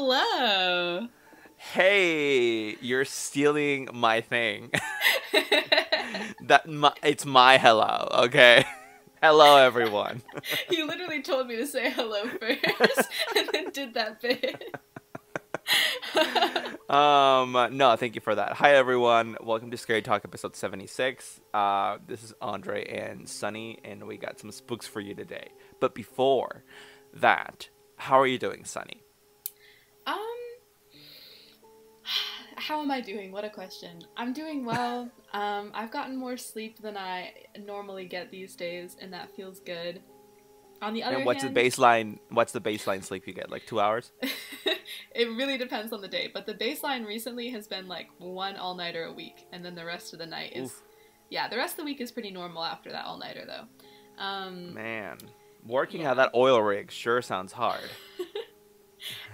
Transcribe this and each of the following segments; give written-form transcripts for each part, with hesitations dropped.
Hello. Hey, you're stealing my thing. It's my hello, okay? Hello, everyone. You literally told me to say hello first and then did that bit. No, thank you for that. Hi, everyone. Welcome to Scary Talk episode 76. This is Andre and Sunny, and we got some spooks for you today. But before that, how are you doing, Sunny? Um, how am I doing? What a question. I'm doing well. I've gotten more sleep than I normally get these days, and that feels good. On the other And what's the hand, baseline? What's the baseline sleep you get? Like 2 hours? it really depends on the day, but the baseline recently has been like one all-nighter a week, and then the rest of the night is, Oof. yeah, the rest of the week is pretty normal after that all-nighter though. Man, working Yeah. at that oil rig sure sounds hard.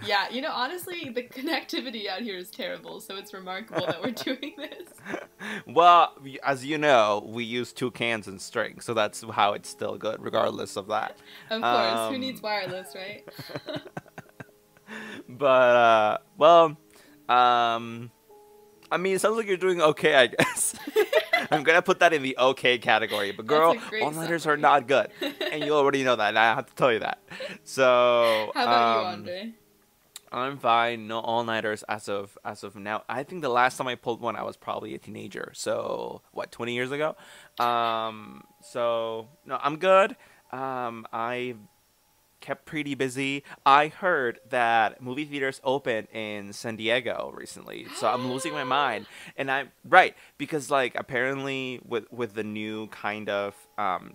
Yeah, honestly, the connectivity out here is terrible, so it's remarkable that we're doing this. Well, as you know, we use two cans and string, so that's how it's still good, regardless of that. Of course, who needs wireless, right? But I mean, it sounds like you're doing okay, I guess. I'm gonna put that in the okay category. But girl, That's a great all-nighters are summary. not good, and you already know that. And I have to tell you that. So, How about you, Andre? I'm fine. No all-nighters as of now. I think the last time I pulled one, I was probably a teenager. So what, 20 years ago? So no, I'm good. I kept pretty busy. I heard that movie theaters opened in San Diego recently, so I'm losing my mind. And I'm right because like apparently with the new kind of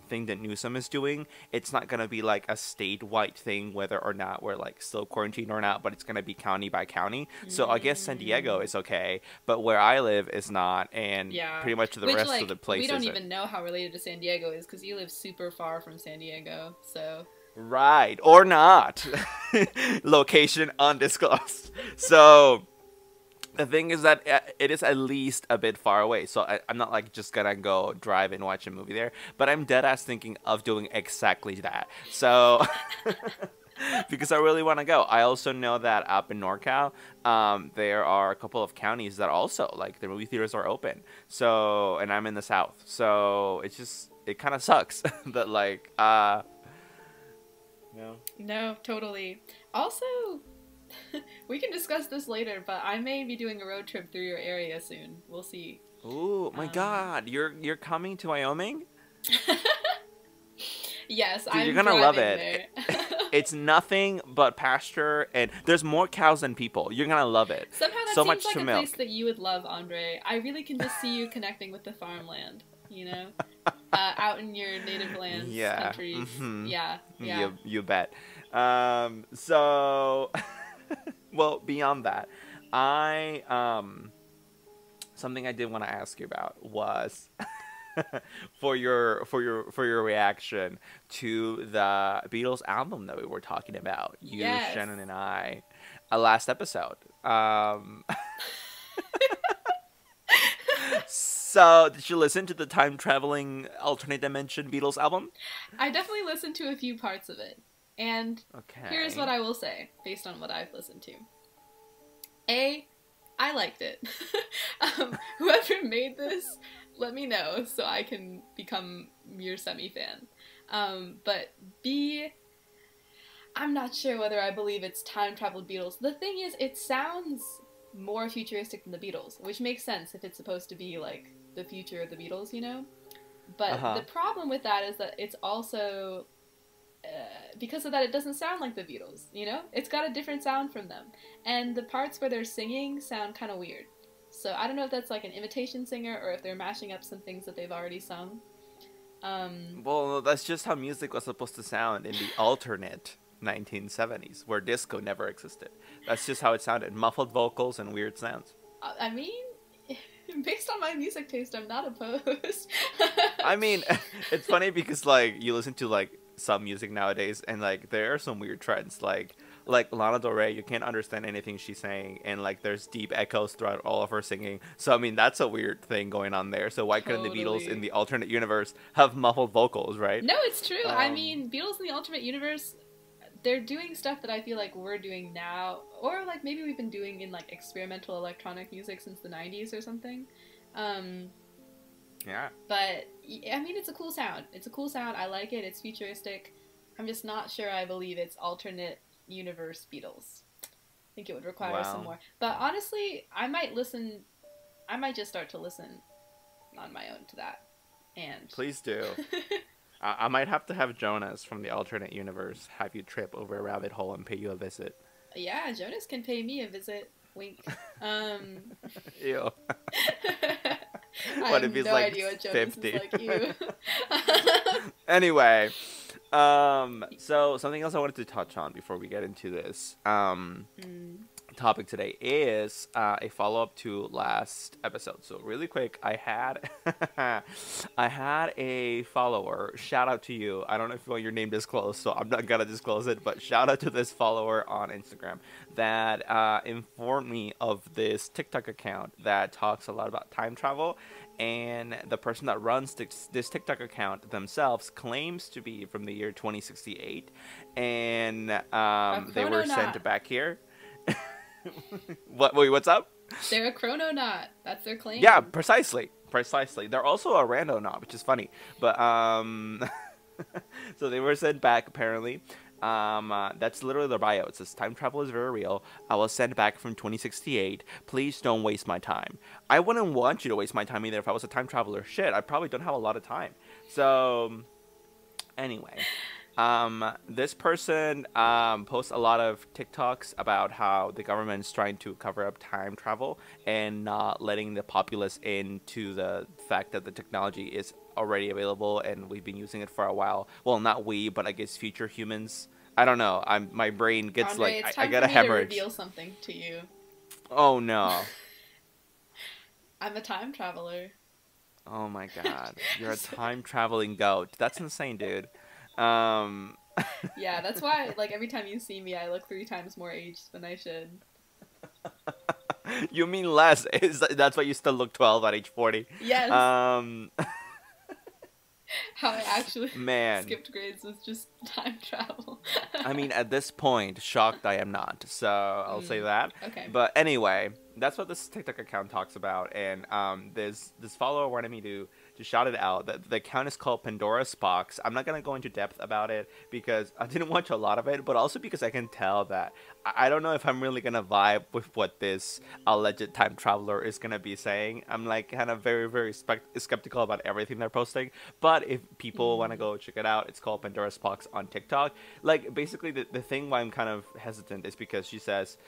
thing that Newsom is doing, it's not gonna be like a statewide thing whether or not we're like still quarantined or not, but it's gonna be county by county. So I guess San Diego is okay, but where I live is not, and Yeah. pretty much the Which, rest like, of the we places don't are. even know how related to San Diego is because you live super far from San Diego, so. Right, or not. Location undisclosed. So the thing is that it is at least a bit far away. So I'm not like just gonna go drive and watch a movie there, but I'm dead ass thinking of doing exactly that. So because I really want to go. I also know that up in NorCal, there are a couple of counties that also like the movie theaters are open. So and I'm in the South, so it kind of sucks that like no. No, totally. Also, we can discuss this later, but I may be doing a road trip through your area soon. We'll see. Ooh, my Um, God! You're coming to Wyoming? Yes, Dude, I'm you're gonna love driving it. there. It's nothing but pasture, and there's more cows than people. You're gonna love it. Somehow that So seems much like to a milk. place that you would love, Andre. I really can just see you connecting with the farmland, out in your native lands, Yeah. countries. Mm-hmm. Yeah, yeah. You bet. So, well, beyond that, I something I did want to ask you about was for your reaction to the Beatles album that we were talking about, you, Yes. Shannon, and I, last episode. So, did you listen to the time traveling alternate dimension Beatles album? I definitely listened to a few parts of it. And Okay. here's what I will say, based on what I've listened to. A, I liked it. Whoever made this, let me know so I can become your semi-fan. But B, I'm not sure whether I believe it's time-traveled Beatles. The thing is, it sounds more futuristic than the Beatles, which makes sense if it's supposed to be, like, the future of the Beatles, But the problem with that is that it's also... because of that, it doesn't sound like the Beatles, It's got a different sound from them. And the parts where they're singing sound kind of weird. So I don't know if that's like an imitation singer or if they're mashing up some things that they've already sung. Well, that's just how music was supposed to sound in the alternate 1970s, where disco never existed. That's just how it sounded. Muffled vocals and weird sounds. I mean, based on my music taste, I'm not opposed. I mean, it's funny because, like, you listen to, like, some music nowadays, and, like, there are some weird trends. Like Lana Del Rey, you can't understand anything she's saying, and, like, there's deep echoes throughout all of her singing. So, I mean, that's a weird thing going on there. So why couldn't the Beatles Totally. in the alternate universe have muffled vocals, right? No, it's true. I mean, Beatles in the Ultimate Universe, they're doing stuff that I feel like we're doing now, or like maybe we've been doing in like experimental electronic music since the 90s or something. Um, Yeah. but I mean, it's a cool sound. It's a cool sound. I like it. It's futuristic. I'm just not sure I believe it's alternate universe Beatles. I think it would require some Well, more. But honestly, I might listen. I might just start to listen on my own to that. And please do. I might have to have Jonas from the alternate universe have you trip over a rabbit hole and pay you a visit. yeah, Jonas can pay me a visit. Wink. Ew. I What have if he's no like idea what Jonas 50? is like you. Anyway, so something else I wanted to touch on before we get into this topic today is a follow-up to last episode. So really quick, I had I had a follower. Shout out to you. I don't know if you want your name disclosed, so I'm not gonna disclose it. But shout out to this follower on Instagram that informed me of this TikTok account that talks a lot about time travel. And the person that runs this TikTok account themselves claims to be from the year 2068, and they were sent back here. What? Wait, what's up? They're a chrononaut. That's their claim. Yeah, precisely. They're also a randonaut, which is funny. But so they were sent back apparently. That's literally their bio. It says time travel is very real. I was sent back from 2068. Please don't waste my time. I wouldn't want you to waste my time either if I was a time traveler. Shit, I probably don't have a lot of time. So anyway. This person posts a lot of TikToks about how the government is trying to cover up time travel and not letting the populace into the fact that the technology is already available and we've been using it for a while. Well, not we, but I guess future humans. I don't know. My brain gets Andre, like it's time I get for a me hemorrhage. to reveal something to you. Oh no. I'm a time traveler. Oh my god. You're a time traveling goat. That's insane, dude. Yeah, that's why, like, every time you see me, I look 3 times more aged than I should. You mean less? That's why you still look 12 at age 40? Yes. How I actually skipped grades was just time travel. I mean, at this point, shocked I am not. So I'll say that. Okay. But anyway, that's what this TikTok account talks about, and this follower wanted me to shout it out. The account is called Pandora's Box. I'm not gonna go into depth about it because I didn't watch a lot of it, but also because I can tell that I don't know if I'm really gonna vibe with what this alleged time traveler is gonna be saying. I'm like kind of very, very skeptical about everything they're posting. But if people want to go check it out, it's called Pandora's Box on TikTok. Like basically the thing why I'm kind of hesitant is because she says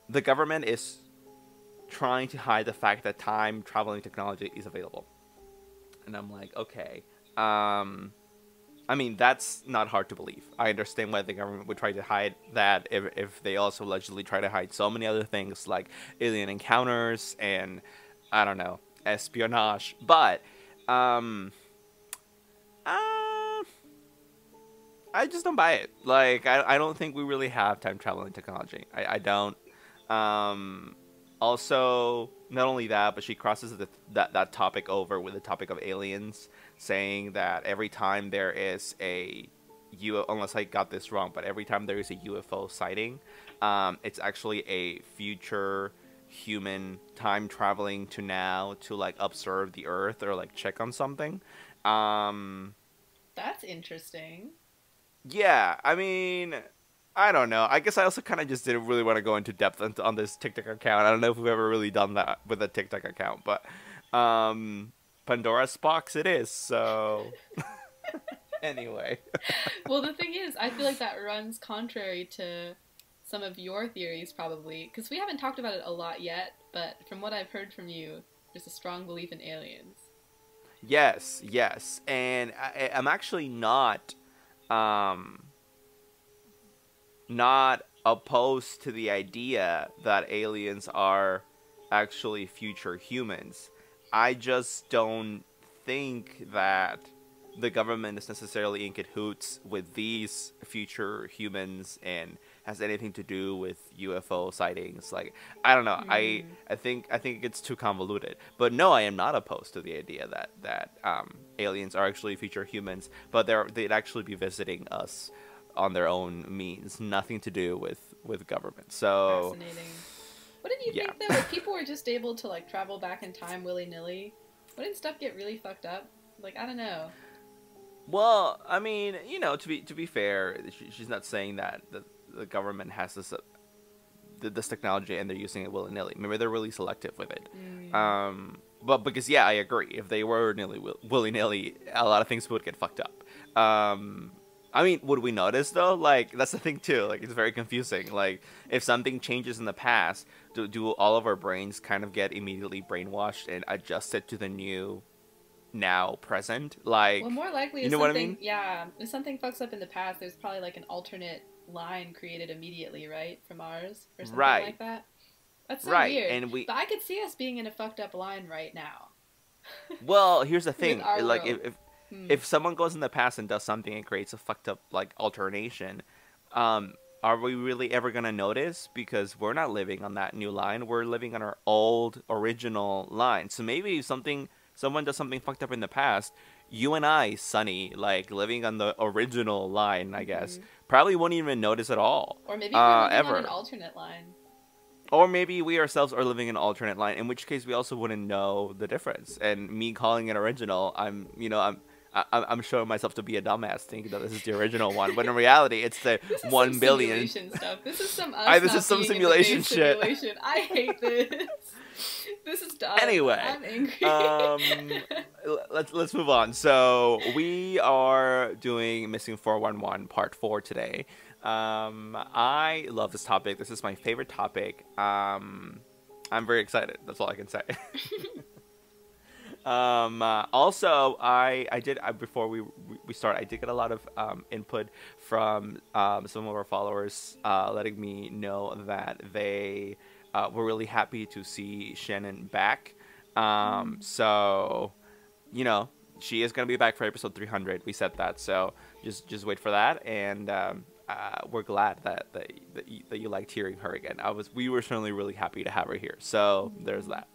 the government is trying to hide the fact that time traveling technology is available. And I'm like, okay. I mean, that's not hard to believe. I understand why the government would try to hide that if they also allegedly try to hide so many other things like alien encounters and, I don't know, espionage. But, I just don't buy it. Like, I don't think we really have time traveling technology. I don't. Also, not only that, but she crosses that topic over with the topic of aliens, saying that every time there is a unless I got this wrong, but every time there is a UFO sighting, it's actually a future human time traveling to now to like observe the Earth or like check on something. That's interesting. Yeah, I mean, I don't know. I guess I also kind of just didn't really want to go into depth on this TikTok account. I don't know if we've ever really done that with a TikTok account, but Pandora's Box it is, so anyway. Well, the thing is, I feel like that runs contrary to some of your theories, probably, because we haven't talked about it a lot yet, but from what I've heard from you, there's a strong belief in aliens. Yes, and I'm actually not opposed to the idea that aliens are actually future humans. I just don't think that the government is necessarily in cahoots with these future humans and has anything to do with UFO sightings. Like, I don't know. I think it gets too convoluted. But no, I am not opposed to the idea that aliens are actually future humans, but they'd actually be visiting us on their own means, nothing to do with government. So Fascinating. Wouldn't you yeah. think that if people were just able to like travel back in time willy-nilly, wouldn't stuff get really fucked up? Like, I don't know. Well, I mean, to be fair, she's not saying that the government has this technology and they're using it willy nilly. Maybe they're really selective with it. But because I agree. If they were willy nilly, a lot of things would get fucked up. I mean, would we notice though? Like that's the thing too. Like it's very confusing. Like if something changes in the past, do all of our brains kind of get immediately brainwashed and adjusted to the new now present? Like, Well, more likely, you if know what I something, mean? yeah, if something fucks up in the past, there's probably like an alternate line created immediately, right, from ours or something Right. like that. That's so Right. weird. And But I could see us being in a fucked up line right now. well, here's the With thing. our Like world. if someone goes in the past and does something and creates a fucked up like alternation, are we really ever gonna notice? Because we're not living on that new line. We're living on our old original line. So maybe if someone does something fucked up in the past, you and I, Sunny, like living on the original line, I guess, probably won't even notice at all. Or maybe we're living ever. on an alternate line. Or maybe we ourselves are living an alternate line, in which case we also wouldn't know the difference. And me calling it original, I'm showing myself to be a dumbass, thinking that this is the original one, but in reality, it's the This is 1 some billion. simulation stuff. This is some us This not is some being in simulation today's shit. simulation. I hate this. This is dumb. Anyway, I'm angry. let's move on. So we are doing Missing 411 Part 4 today. I love this topic. This is my favorite topic. I'm very excited. That's all I can say. Also, I did before we start, I did get a lot of input from some of our followers, letting me know that they were really happy to see Shannon back. So, she is gonna be back for episode 300. We said that, so just wait for that, and we're glad that you liked hearing her again. We were certainly really happy to have her here. So there's that.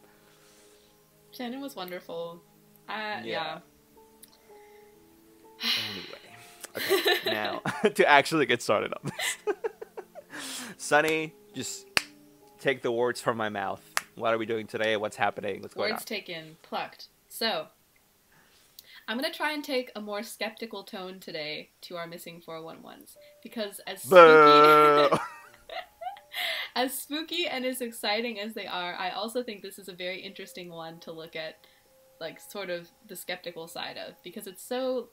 Shannon was wonderful. Yeah. Anyway, okay, now to actually get started on this. Sunny, just take the words from my mouth. What are we doing today? What's happening? What's going on? Words taken, plucked. So, I'm going to try and take a more skeptical tone today to our missing 411s. Because as spooky, as spooky and as exciting as they are, I also think this is a very interesting one to look at, like, sort of the skeptical side of. Because it's so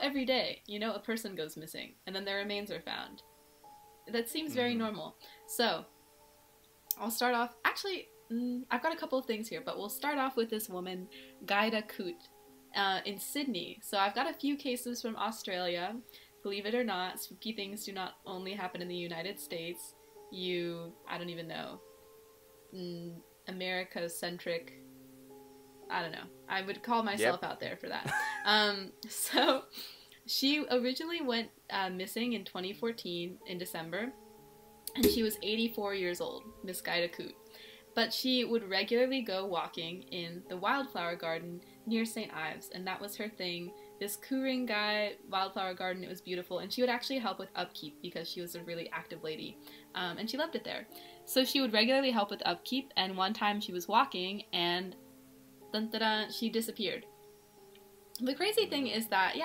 everyday. A person goes missing, and then their remains are found. That seems very normal. So, I'll start off... Actually, I've got a couple of things here, but we'll start off with this woman, Gaida Koot, in Sydney. So I've got a few cases from Australia. Believe it or not, spooky things do not only happen in the United States. I don't even know, America-centric, I don't know. I would call myself out there for that. So she originally went missing in 2014 in December, and she was 84 years old, Miss Gaida Koot. But she would regularly go walking in the wildflower garden near St. Ives, and that was her thing. This Ku-ring-gai wildflower garden, it was beautiful, and she would actually help with upkeep because she was a really active lady, and she loved it there. So she would regularly help with upkeep, and one time she was walking, and dun-dun-dun, she disappeared. The crazy thing is that,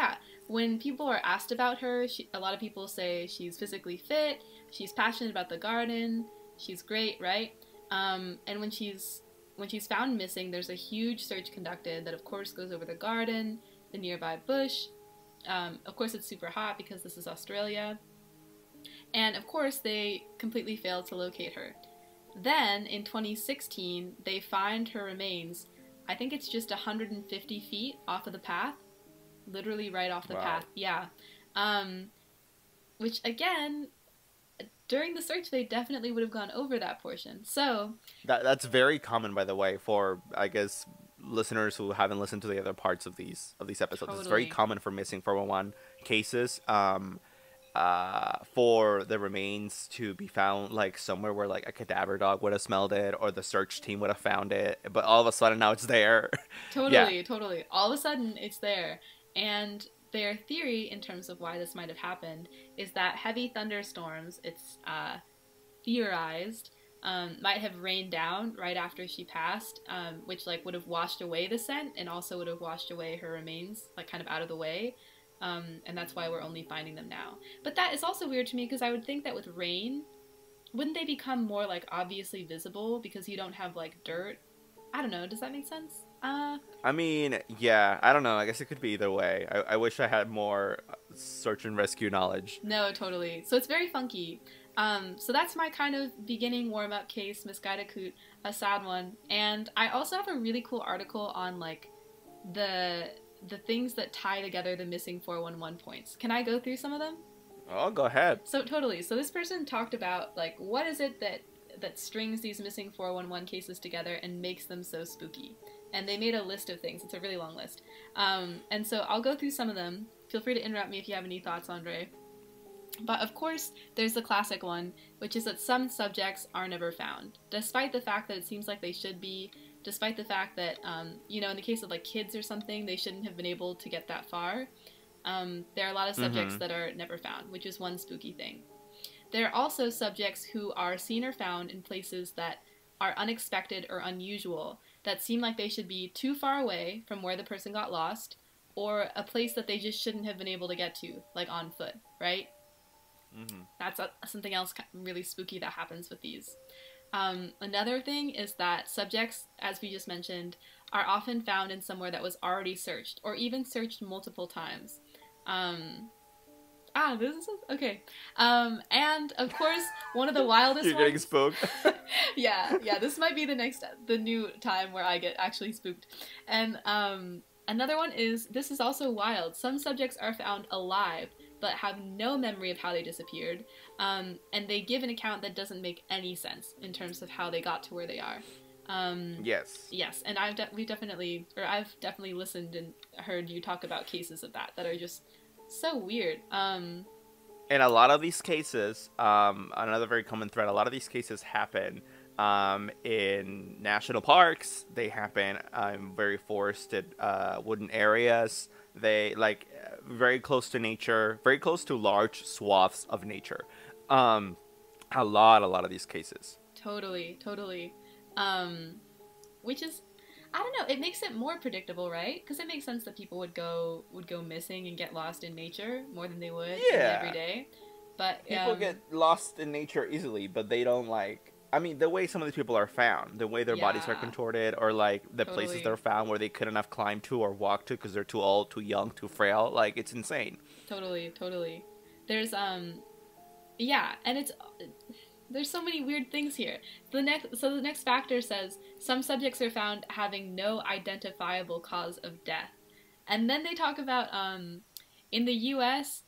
when people are asked about her, a lot of people say she's physically fit, she's passionate about the garden, she's great, right? And when she's found missing, there's a huge search conducted that of course goes over the garden, the nearby bush. Of course it's super hot because this is Australia. And of course they completely failed to locate her. Then in 2016, they find her remains. I think it's just 150 feet off of the path. Literally right off the path. Yeah. Which again, during the search, they definitely would have gone over that portion. So that's very common, by the way, for I guess listeners who haven't listened to the other parts of these episodes. Totally. It's very common for missing 411 cases, for the remains to be found like somewhere where like a cadaver dog would have smelled it, or the search team would have found it. But all of a sudden now it's there. Totally. All of a sudden it's there. And their theory in terms of why this might have happened is that heavy thunderstorms, it's theorized, might have rained down right after she passed, which like would have washed away the scent and also would have washed away her remains, like kind of out of the way. And that's why we're only finding them now. But that is also weird to me because I would think that with rain, wouldn't they become more like obviously visible because you don't have like dirt? I don't know. Does that make sense? I mean, yeah, I don't know. I guess it could be either way. I wish I had more search and rescue knowledge. No, totally. So it's very funky. So that's my kind of beginning warm-up case, Misguided Coot, a sad one. And I also have a really cool article on like the things that tie together the missing 411 points. Can I go through some of them? Oh, go ahead. So totally. So this person talked about like what is it that strings these missing 411 cases together and makes them so spooky. And they made a list of things. It's a really long list. And so I'll go through some of them. Feel free to interrupt me if you have any thoughts, Andre. But of course, there's the classic one, which is that some subjects are never found, despite the fact that it seems like they should be, despite the fact that, in the case of like kids or something, they shouldn't have been able to get that far. There are a lot of subjects that are never found, which is one spooky thing. There are also subjects who are seen or found in places that are unexpected or unusual, that seem like they should be too far away from where the person got lost, or a place that they just shouldn't have been able to get to, like on foot, right? That's something else really spooky that happens with these. Another thing is that subjects, as we just mentioned, are often found in somewhere that was already searched, or even searched multiple times. This is okay. And of course, one of the wildest You're getting spooked. yeah, this might be the new time where I get actually spooked. And another one is, this is also wild. Some subjects are found alive, but have no memory of how they disappeared, and they give an account that doesn't make any sense in terms of how they got to where they are. Yes, and I've definitely listened and heard you talk about cases of that are just so weird. In a lot of these cases, another very common thread, a lot of these cases happen in national parks. They happen in very forested wooden areas. They very close to nature, very close to large swaths of nature. A lot of these cases. Totally. Which is, I don't know, it makes it more predictable, right? Because it makes sense that people would go missing and get lost in nature more than they would in everyday. But people get lost in nature easily, but they don't the way some of these people are found, the way their bodies are contorted, or like the places they're found where they couldn't have climbed to or walked to because they're too old, too young, too frail. Like, it's insane. Totally. There's and there's so many weird things here. The next factor says some subjects are found having no identifiable cause of death, and then they talk about in the U.S.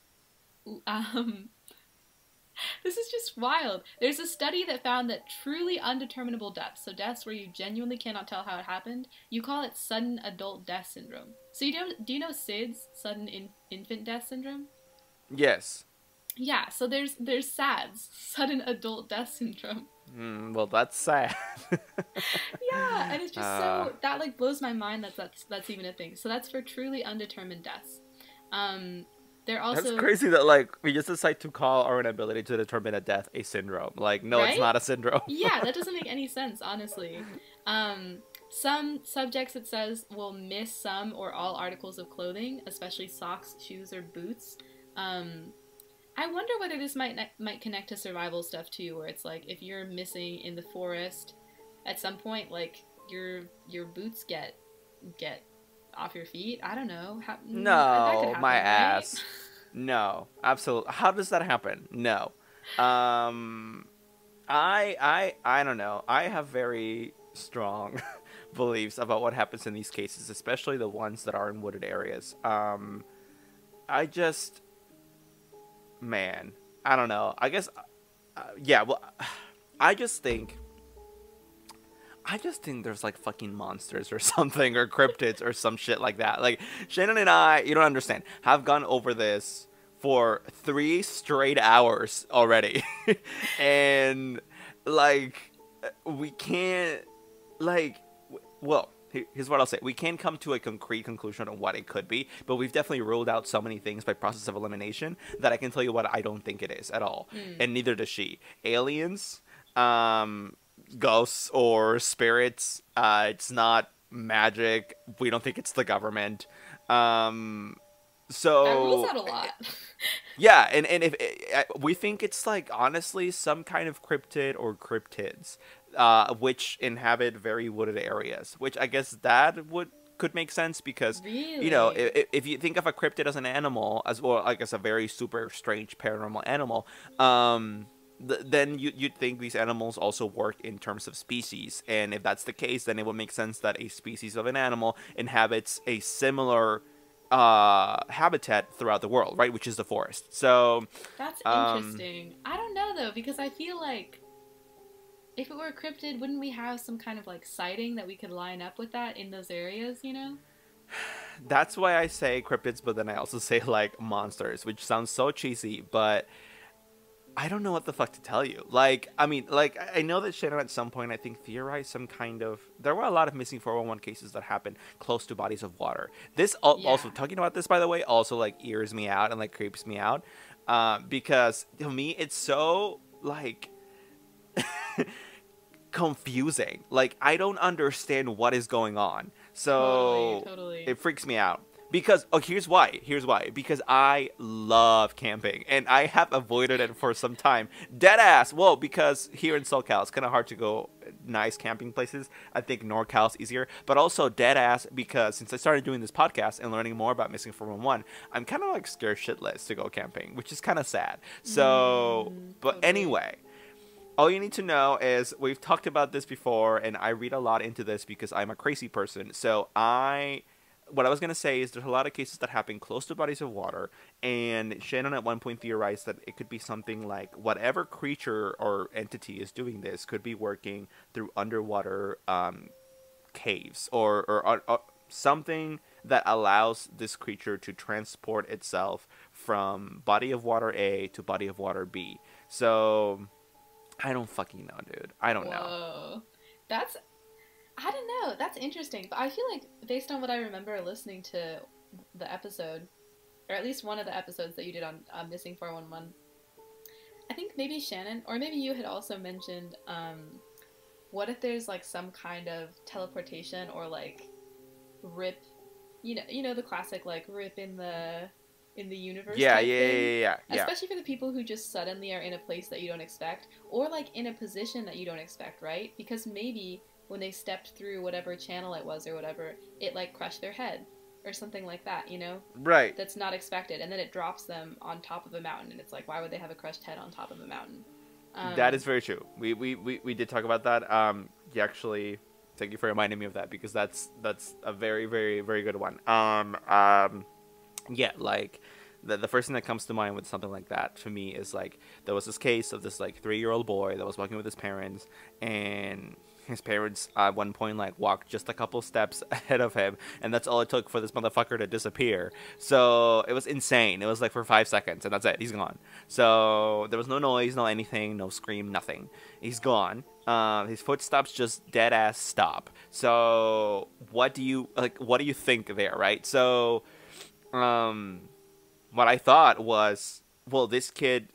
This is just wild. There's a study that found that truly undeterminable deaths, so deaths where you genuinely cannot tell how it happened, you call it sudden adult death syndrome. So do you know SIDS, sudden infant death syndrome? Yes. Yeah, so there's SADS, sudden adult death syndrome. Well, that's sad. Yeah, and it's just so, that like blows my mind that's even a thing. So that's for truly undetermined deaths. They're also... That's crazy that we just decide to call our inability to determine a death a syndrome. No, right? It's not a syndrome. Yeah, that doesn't make any sense, honestly. Some subjects, it says, will miss some or all articles of clothing, especially socks, shoes, or boots. I wonder whether this might connect to survival stuff too, where it's like if you're missing in the forest, at some point your boots get off your feet. I don't know. No, happen, my ass. Right? No, absolutely. How does that happen? No. I don't know. I have very strong beliefs about what happens in these cases, especially the ones that are in wooded areas. I don't know. I guess, I just think there's fucking monsters or something, or cryptids or some shit like that. Shannon and I, you don't understand, have gone over this for 3 straight hours already. And we can't, here's what I'll say. We can't come to a concrete conclusion on what it could be, but we've definitely ruled out so many things by process of elimination that I can tell you what I don't think it is at all. And neither does she. Aliens, ghosts or spirits, it's not magic. We don't think it's the government. That rules So out a lot. yeah, and if we think it's like honestly some kind of cryptid or cryptids, which inhabit very wooded areas, which I guess that could make sense because you know Really? if you think of a cryptid as an animal as well, I guess a very super strange paranormal animal, then you'd think these animals also work in terms of species, and if that's the case, then it would make sense that a species of an animal inhabits a similar habitat throughout the world, right? Which is the forest. So, That's um, interesting. I don't know though, because I feel like if it were a cryptid, wouldn't we have some kind of like sighting that we could line up with that in those areas, you know? that's why I say cryptids, but then I also say like monsters, which sounds so cheesy, but I don't know what the fuck to tell you. Like, I mean, like, I know that Shannon at some point, I think, theorized some kind of. There were a lot of missing 411 cases that happened close to bodies of water. This Yeah. also, talking about this, by the way, also, like, ears me out and, like, creeps me out. Because to me, it's so, like, confusing. Like, I don't understand what is going on. Totally, So totally. it freaks me out. Because here's why. Here's why. Because I love camping and I have avoided it for some time. Dead ass. Well, because here in SoCal it's kind of hard to go nice camping places. I think NorCal's easier, but also dead ass because since I started doing this podcast and learning more about missing 411, I'm kind of like scared shitless to go camping, which is kind of sad. So, but Totally. anyway, all you need to know is we've talked about this before, and I read a lot into this because I'm a crazy person. So what I was gonna say is there's a lot of cases that happen close to bodies of water, and Shannon at one point theorized that it could be something like whatever creature or entity is doing this could be working through underwater caves or something that allows this creature to transport itself from body of water A to body of water B. So I don't fucking know, dude. I don't know. Whoa. That's I don't know. That's interesting. But I feel like based on what I remember listening to the episode, or at least one of the episodes that you did on Missing 411, I think maybe Shannon, or maybe you had also mentioned, what if there's like some kind of teleportation or like rip, the classic like rip in the universe Yeah, type yeah, thing, yeah, yeah, yeah. especially for the people who just suddenly are in a place that you don't expect, or like in a position that you don't expect, right? Because maybe when they stepped through whatever channel it was or whatever, it like crushed their head or something like that, Right. that's not expected, and then it drops them on top of a mountain, and it's like, why would they have a crushed head on top of a mountain? That Um, is very true. We did talk about that. You actually thank you for reminding me of that because that's a very very very good one. Yeah, like the first thing that comes to mind with something like that for me is like there was this case of this like 3-year-old boy that was walking with his parents, and his parents at one point like walked just a couple steps ahead of him, and that's all it took for this motherfucker to disappear. So it was insane. It was like for 5 seconds and that's it, he's gone. So there was no noise, no anything, no scream, nothing. He's gone. His footsteps just dead ass stop. So what do you think there, right? So um what I thought was, well, this kid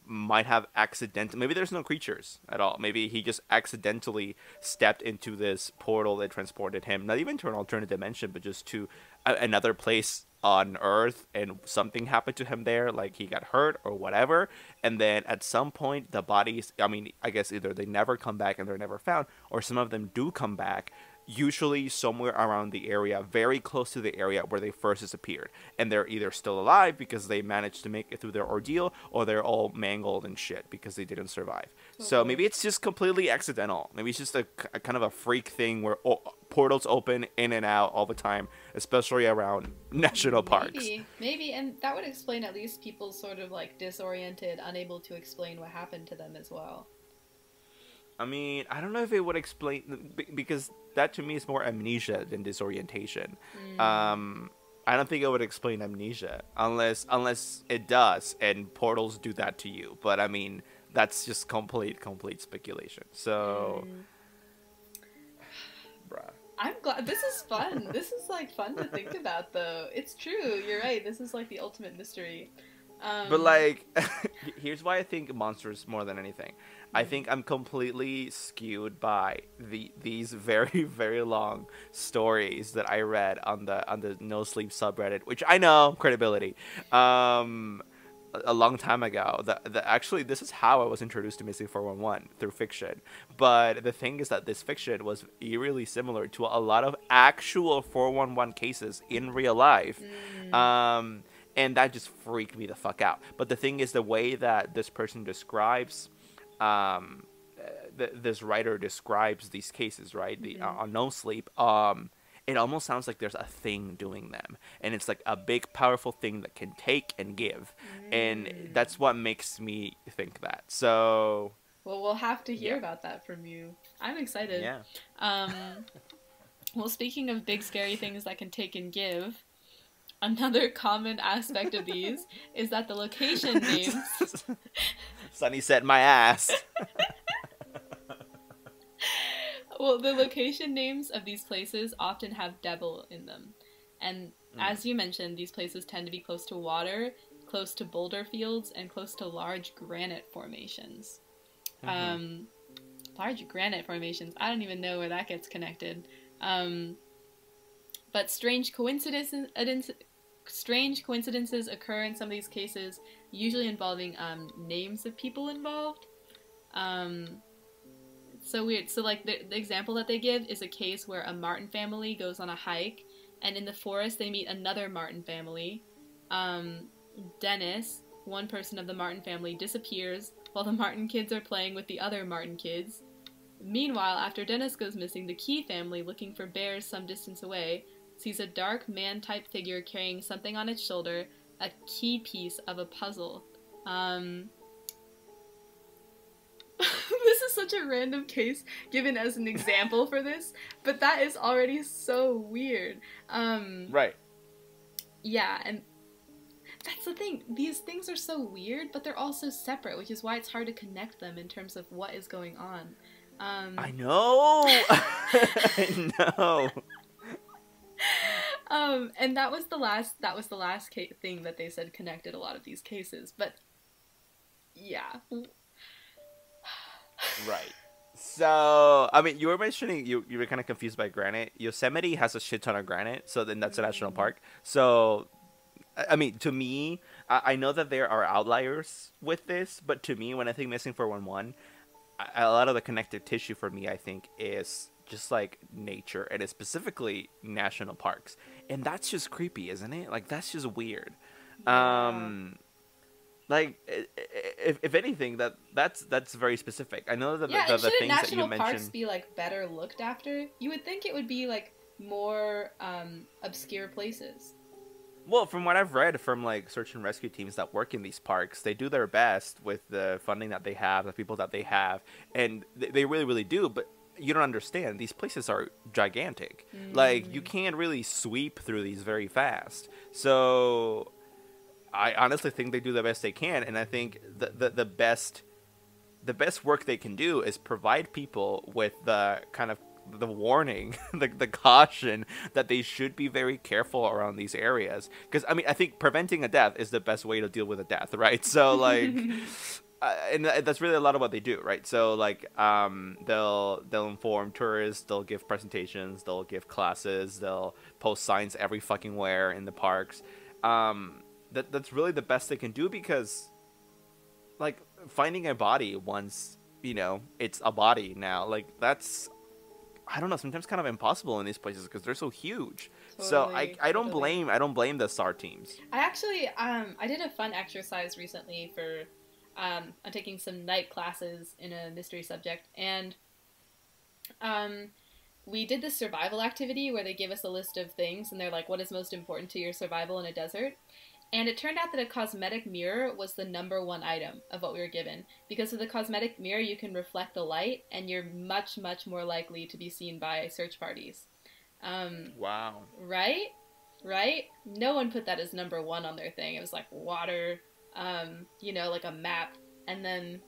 might have accidentally, maybe there's no creatures at all. Maybe he just accidentally stepped into this portal that transported him, not even to an alternate dimension, but just to another place on Earth, and something happened to him there, like he got hurt or whatever. And then at some point, the bodies, I mean, I guess either they never come back and they're never found, or some of them do come back, usually somewhere around the area, very close to the area where they first disappeared. And they're either still alive because they managed to make it through their ordeal, or they're all mangled and shit because they didn't survive. So totally. maybe it's just completely accidental. Maybe it's just a kind of a freak thing where portals open in and out all the time, especially around national parks. Maybe, and that would explain at least people sort of like disoriented, unable to explain what happened to them as well. I mean, I don't know if it would explain because that to me is more amnesia than disorientation. Mm, Um, I don't think it would explain amnesia unless it does, and portals do that to you. But I mean, that's just complete speculation. So, mm. bruh. I'm glad. This is fun. This is like fun to think about, though. It's true. You're right. This is like the ultimate mystery. But Um, like, here's why I think monsters more than anything. I think I'm completely skewed by these very very long stories that I read on the No Sleep subreddit, which I know credibility. A long time ago. Actually, this is how I was introduced to Missing 411 through fiction. But the thing is that this fiction was eerily similar to a lot of actual 411 cases in real life. mm, Um, and that just freaked me the fuck out. But the thing is, the way that this person describes, this writer describes these cases, right? mhm, On No Sleep, it almost sounds like there's a thing doing them, and it's like a big, powerful thing that can take and give, and mm. that's what makes me think that. So, Well, we'll have to hear yeah, about that from you. I'm excited. yeah. Um, well, speaking of big scary things that can take and give, another common aspect of these is that the location names. Sunny said my ass. Well, the location names of these places often have devil in them. And Mm. as you mentioned, these places tend to be close to water, close to boulder fields, and close to large granite formations. Mm-hmm. Um, Large granite formations, I don't even know where that gets connected. Um, but strange coincidences occur in some of these cases, usually involving names of people involved. Um, so weird. So like the example that they give is a case where a Martin family goes on a hike, and in the forest they meet another Martin family. Um, Dennis, one person of the Martin family, disappears while the Martin kids are playing with the other Martin kids. Meanwhile, after Dennis goes missing, the Key family, looking for bears some distance away, sees a dark man-type figure carrying something on its shoulder, a key piece of a puzzle. This is such a random case given as an example for this, but that is already so weird. Right. Yeah, and that's the thing. These things are so weird, but they're also separate, which is why it's hard to connect them in terms of what is going on. I know. I know. And that was the last thing that they said connected a lot of these cases, but yeah. Right. So, I mean, you were mentioning you were kind of confused by granite. Yosemite has a shit ton of granite, so then that's a national Mm, park. So, I mean, to me, I know that there are outliers with this, but to me, when I think Missing 411, a lot of the connective tissue for me, I think, is just like nature, and it's specifically national parks, and that's just creepy, isn't it? Like that's just weird. yeah. Um, like if anything, that's very specific. I know that Yeah, and the shouldn't things that you national parks mentioned. be like better looked after? You would think it would be like more obscure places. Well, from what I've read from like search and rescue teams that work in these parks, they do their best with the funding that they have, the people that they have, and they really, really do. But you don't understand; these places are gigantic. Like you Mm, can't really sweep through these very fast. So I honestly think they do the best they can, and I think the best work they can do is provide people with the kind of the warning, the caution that they should be very careful around these areas. Because I mean, I think preventing a death is the best way to deal with a death, right? So like, and that's really a lot of what they do, right? So like, they'll inform tourists, they'll give presentations, they'll give classes, they'll post signs every fucking where in the parks. That's really the best they can do because like finding a body once it's a body now, like that's I don't know, sometimes kind of impossible in these places because they're so huge. So totally, I don't totally. blame the SAR teams. I actually I did a fun exercise recently for I'm taking some night classes in a mystery subject, and um we did this survival activity where they give us a list of things and they're like, what is most important to your survival in a desert? And it turned out that a cosmetic mirror was the number one item of what we were given. Because with a cosmetic mirror, you can reflect the light, and you're much, much more likely to be seen by search parties. Um, Wow. right? Right? No one put that as number one on their thing. It was like water, like a map. And then,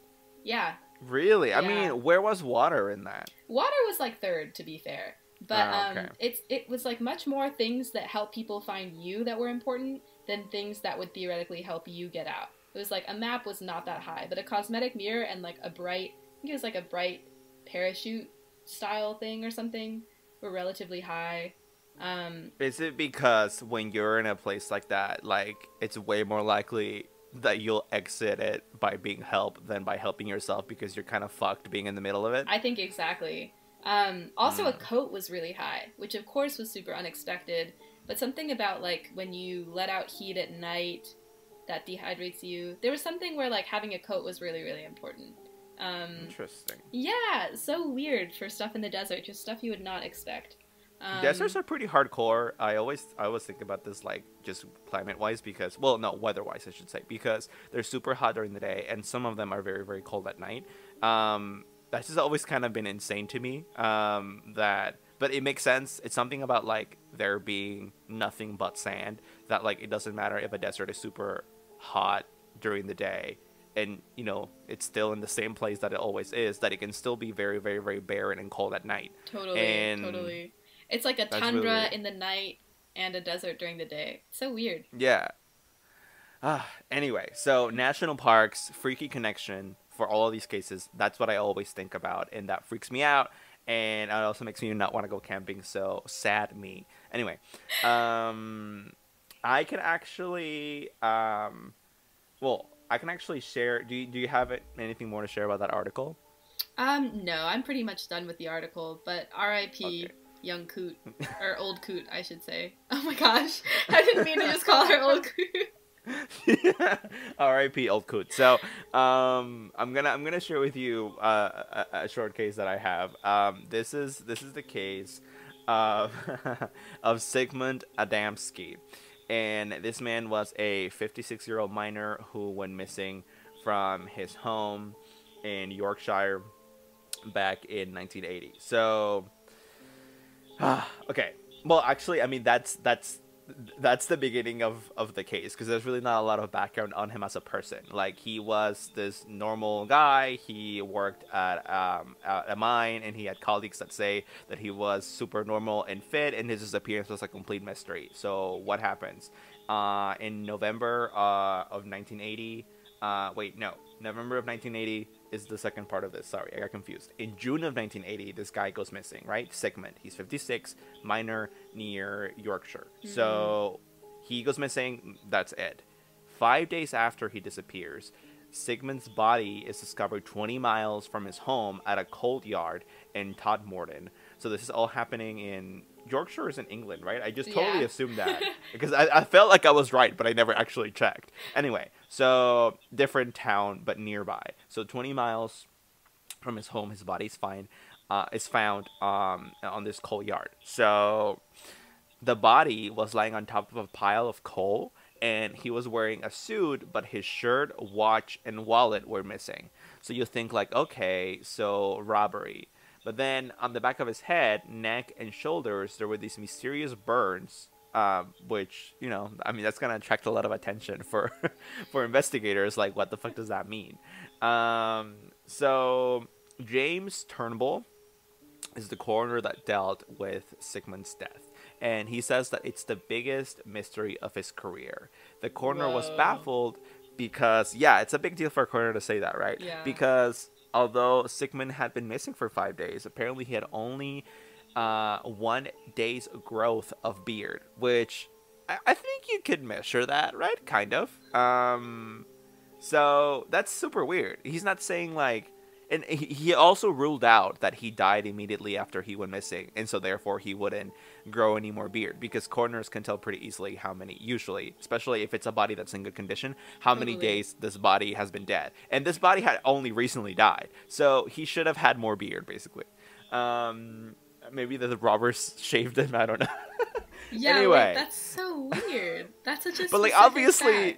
yeah, Really? I yeah. mean, where was water in that? Water was like third, to be fair. But Okay. it was like much more things that help people find you that were important than things that would theoretically help you get out. It was like a map was not that high, but a cosmetic mirror and like a bright, I think it was like a bright parachute style thing or something were relatively high. Is it because when you're in a place like that, like it's way more likely that you'll exit it by being helped than by helping yourself because you're kind of fucked being in the middle of it? I think exactly. Also, a Mm. coat was really high, which of course was super unexpected. But something about like when you let out heat at night, that dehydrates you. There was something where like having a coat was really, really important. Interesting. Yeah, so weird for stuff in the desert, just stuff you would not expect. Deserts are pretty hardcore. I always think about this like just climate wise because well no weather wise I should say because they're super hot during the day and some of them are very very cold at night. That's just always kind of been insane to me. That but it makes sense. It's something about like there being nothing but sand that like it doesn't matter if a desert is super hot during the day and you know it's still in the same place that it always is that it can still be very very very barren and cold at night Totally, and totally. It's like a that's really tundra weird. in the night and a desert during the day. So weird. Yeah. Anyway, so national parks, freaky connection for all of these cases. That's what I always think about, and that freaks me out. And it also makes me not want to go camping. So sad me. Anyway, um, I can actually, I can actually share. Do you have anything more to share about that article? No, I'm pretty much done with the article, but Okay. R.I.P. young Coot. Or old Coot, I should say. Oh my gosh. I didn't mean to just call her old Coot. R.I.P. Old Coot. So, I'm gonna share with you a short case that I have. This is the case of of Sigmund Adamski, and this man was a 56-year-old miner who went missing from his home in Yorkshire back in 1980. So, okay. Well, actually, I mean that's the beginning of the case because there's really not a lot of background on him as a person. Like he was this normal guy. He worked at a mine, and he had colleagues that say that he was super normal and fit, and his disappearance was a complete mystery. So what happens? In November of 1980. Wait, no. November of 1980 is the second part of this. Sorry, I got confused. In June of 1980, this guy goes missing, right? Sigmund. He's 56, minor near Yorkshire. Hmm. So he goes missing. That's it. 5 days after he disappears, Sigmund's body is discovered 20 miles from his home at a coal yard in Todmorden. So this is all happening in Yorkshire is in England, right? I just totally Yeah. assumed that because I felt like I was right, but I never actually checked. Anyway, so different town but nearby. So 20 miles from his home, his body's fine. Is found on this coal yard. So the body was lying on top of a pile of coal, and he was wearing a suit, but his shirt, watch, and wallet were missing. So you think like, okay, so robbery. But then on the back of his head, neck, and shoulders, there were these mysterious burns, which I mean, that's gonna attract a lot of attention for for investigators. Like, what the fuck does that mean? So James Turnbull is the coroner that dealt with Sigmund's death. And he says that it's the biggest mystery of his career. The coroner was Whoa. baffled because, yeah, it's a big deal for a coroner to say that, right? Yeah. Because although Sigmund had been missing for 5 days, apparently he had only 1 day's growth of beard, which I think you could measure that, right? Kind of. So that's super weird. He's not saying like, and he also ruled out that he died immediately after he went missing, and so therefore he wouldn't grow any more beard because coroners can tell pretty easily how many, usually, especially if it's a body that's in good condition, how many Totally. days this body has been dead. And this body had only recently died, so he should have had more beard, basically. Um, Maybe the robbers shaved him. I don't know. Yeah, like Anyway, that's so weird. That's such a but like specific fact. obviously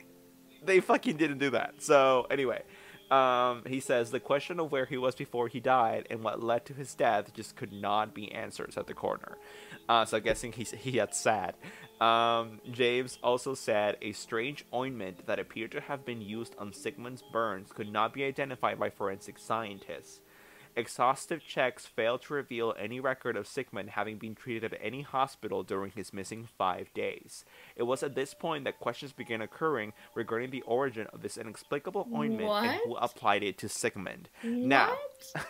they fucking didn't do that. So anyway, he says the question of where he was before he died and what led to his death just could not be answered at the coroner. So I'm guessing he had sad. James also said a strange ointment that appeared to have been used on Sigmund's burns could not be identified by forensic scientists. Exhaustive checks failed to reveal any record of Sigmund having been treated at any hospital during his missing 5 days. It was at this point that questions began occurring regarding the origin of this inexplicable ointment and What? who applied it to Sigmund. Now, What? I'm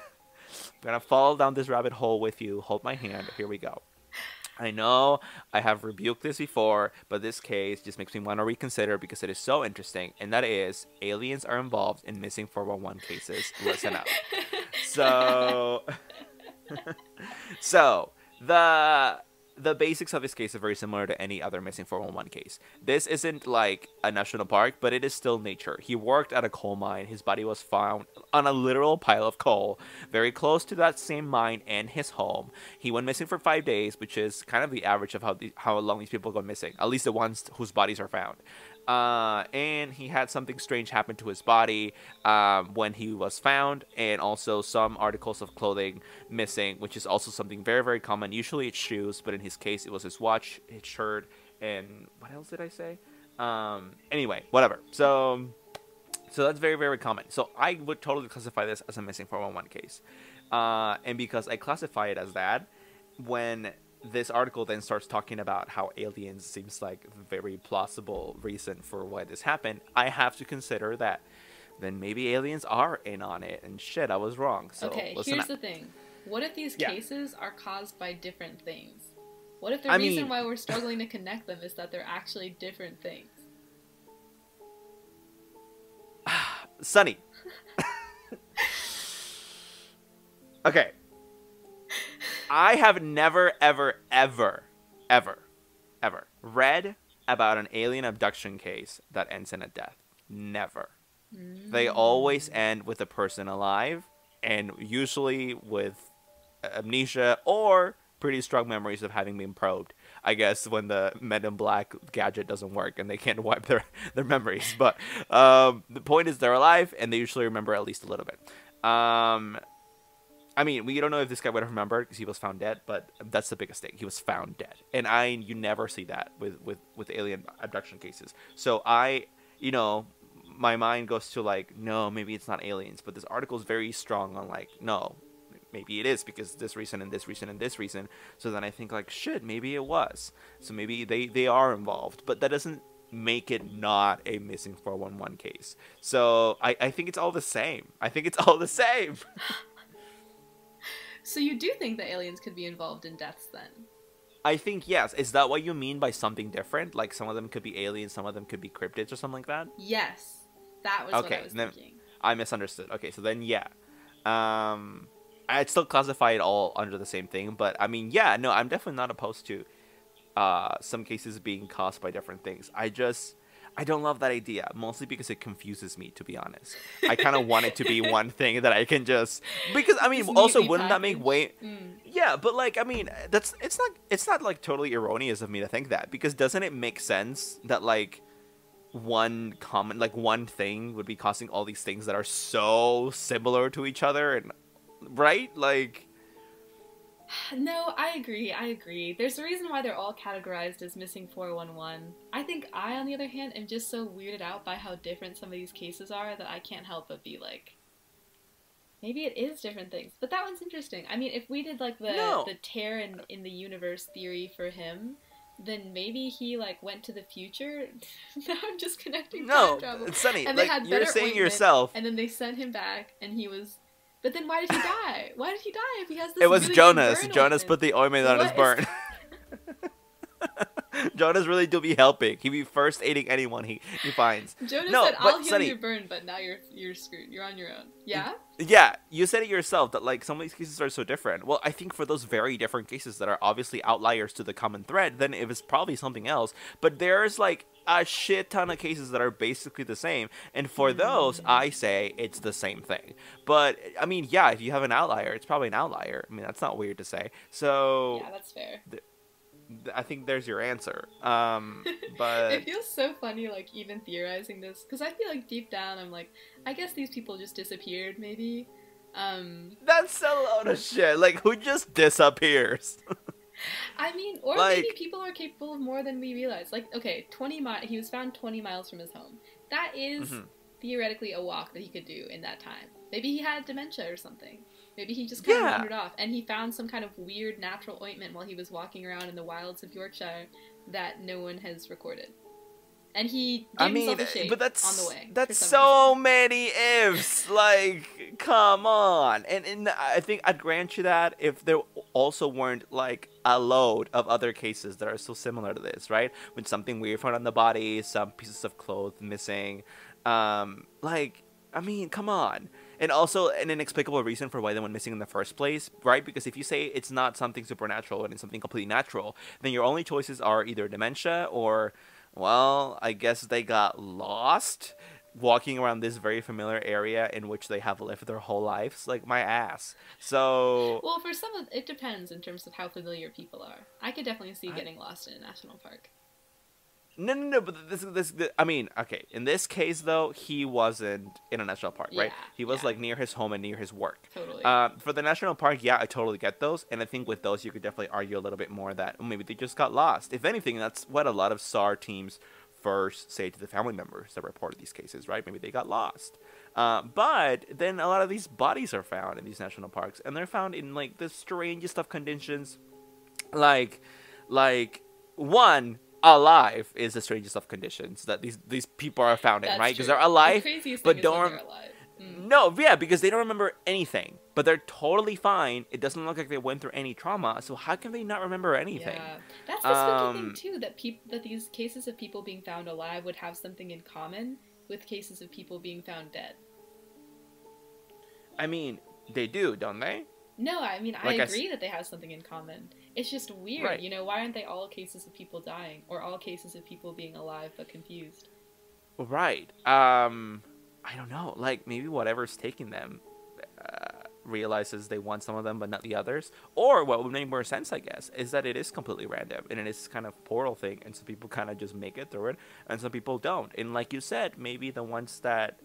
gonna fall down this rabbit hole with you. Hold my hand. Here we go. I know I have rebuked this before, but this case just makes me want to reconsider because it is so interesting, and that is aliens are involved in missing 411 cases. Listen up. So, so the basics of this case are very similar to any other missing 411 case. This isn't like a national park, but it is still nature. He worked at a coal mine. His body was found on a literal pile of coal, very close to that same mine and his home. He went missing for 5 days, which is kind of the average of how long these people go missing, at least the ones whose bodies are found. And he had something strange happen to his body when he was found, and also some articles of clothing missing, which is also something very, very common. Usually it's shoes, but in his case it was his watch, his shirt, and what else did I say? Anyway, whatever. So that's very, very common. So I would totally classify this as a missing 411 case. And because I classify it as that, when this article then starts talking about how aliens seems like a very plausible reason for why this happened, I have to consider that then maybe aliens are in on it, and shit, I was wrong. So okay, here's the thing. What if these cases are caused by different things? What if the reason why we're struggling to connect them is that they're actually different things? Sunny. Okay. I have never, ever, ever, ever, ever read about an alien abduction case that ends in a death. Never. They always end with a person alive, and usually with amnesia or pretty strong memories of having been probed. I guess when the Men in Black gadget doesn't work and they can't wipe their memories. But the point is they're alive, and they usually remember at least a little bit. I mean, we don't know if this guy would have remembered because he was found dead, but that's the biggest thing. He was found dead. And you never see that with alien abduction cases. So my mind goes to like, no, maybe it's not aliens. But this article is very strong on like, no, maybe it is because this reason and this reason and this reason. So then I think like, shit, maybe it was. So maybe they are involved. But that doesn't make it not a missing 411 case. So I think it's all the same. I think it's all the same. So you do think that aliens could be involved in deaths then? I think yes. Is that what you mean by something different? Like some of them could be aliens, some of them could be cryptids or something like that? Yes. That was what I was thinking. I misunderstood. Okay, so then yeah. I'd still classify it all under the same thing, but I mean, yeah, no, I'm definitely not opposed to some cases being caused by different things. I don't love that idea, mostly because it confuses me, to be honest. I kind of want it to be one thing that I can just... Because, I mean, also, wouldn't that make way... Yeah, but, like, I mean, it's not, like, totally erroneous of me to think that. Because doesn't it make sense that, like, one thing would be causing all these things that are so similar to each other? And right? Like... No, I agree. There's a reason why they're all categorized as missing 411. I think I, on the other hand, am just so weirded out by how different some of these cases are that I can't help but be like, maybe it is different things. But that one's interesting. I mean, if we did like the tear in the universe theory for him, then maybe he like went to the future. Now I'm just connecting time travel. No, Sunny, and like, you're saying yourself. And then they sent him back, and he was... But then why did he die? Why did he die if he has this? It was really Jonas. good burn Jonas ointment? put the ointment on his burn. Jonas really do be helping. He be first aiding anyone he finds. Jonas said, "I'll heal your burn," but now you're screwed. You're on your own. Yeah. Yeah, you said it yourself that like some of these cases are so different. Well, I think for those very different cases that are obviously outliers to the common thread, then it was probably something else. But there's like a shit ton of cases that are basically the same, and for those, I say it's the same thing. But I mean, yeah, if you have an outlier, it's probably an outlier. I mean, that's not weird to say. So yeah, that's fair. I think there's your answer. But it feels so funny, like even theorizing this, because I feel like deep down I'm like, I guess these people just disappeared, maybe. That's a load of shit. Like, who just disappears? I mean, or like, maybe people are capable of more than we realize. Like, okay, he was found 20 miles from his home. That is theoretically a walk that he could do in that time. Maybe he had dementia or something. Maybe he just kind of Yeah. wandered off, and he found some kind of weird natural ointment while he was walking around in the wilds of Yorkshire that no one has recorded. And he I gave mean, himself a shake but on the way. that's For some so reason. many ifs. Like, come on. And I think I'd grant you that if there also weren't like a load of other cases that are so similar to this, right? With something weird found on the body, some pieces of clothes missing, like, I mean, come on. And also an inexplicable reason for why they went missing in the first place, right? Because if you say it's not something supernatural and it's something completely natural, then your only choices are either dementia or, well, I guess they got lost walking around this very familiar area in which they have lived their whole lives, like my ass. So, Well, for some of it depends in terms of how familiar people are. I could definitely see I, getting lost in a national park. no, but I mean, okay, in this case though, he wasn't in a national park, Yeah, right? He was yeah, like near his home and near his work. totally. For the national park, yeah, I totally get those, and I think with those you could definitely argue a little bit more that maybe they just got lost. If anything, that's what a lot of SAR teams first say to the family members that reported these cases, right? Maybe they got lost. But then a lot of these bodies are found in these national parks, and they're found in like the strangest of conditions, like like one alive is the strangest of conditions that these people are found in, That's right? Because true. they're The alive craziest thing but is when don't they're alive. Mm. no, yeah, because they don't remember anything, but they're totally fine. It doesn't look like they went through any trauma, so how can they not remember anything? Yeah, that's the spooky thing um too. That these cases of people being found alive would have something in common with cases of people being found dead. I mean, they do, don't they? No, I mean I Like agree that they have something in common. It's just weird, right, you know. Why aren't they all cases of people dying, or all cases of people being alive but confused? right. I don't know, like maybe whatever's taking them realizes they want some of them but not the others. Or what would make more sense, I guess, is that it is completely random and it is kind of portal thing, and some people kind of just make it through it, and some people don't. And like you said, maybe the ones that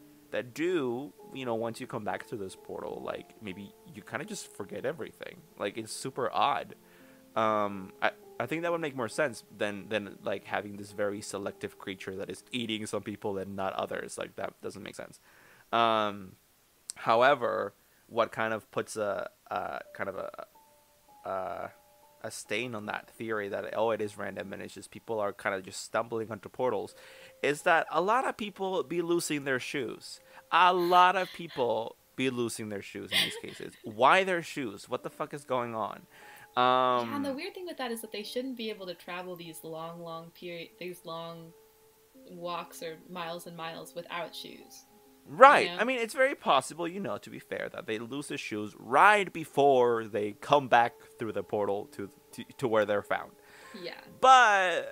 do, you know, once you come back through this portal, like maybe you kind of just forget everything. Like it's super odd. I think that would make more sense than like having this very selective creature that is eating some people and not others. Like that doesn't make sense. Um, However, what kind of puts a kind of a stain on that theory that, oh, it is random and it's just people are kind of just stumbling onto portals, is that a lot of people be losing their shoes. A lot of people be losing their shoes in these cases. Why their shoes? What the fuck is going on? Yeah, and the Um, weird thing with that is that they shouldn't be able to travel these long walks or miles and miles without shoes. You right. know? I mean, it's very possible, you know, to be fair, that they lose their shoes right before they come back through the portal to where they're found. Yeah. But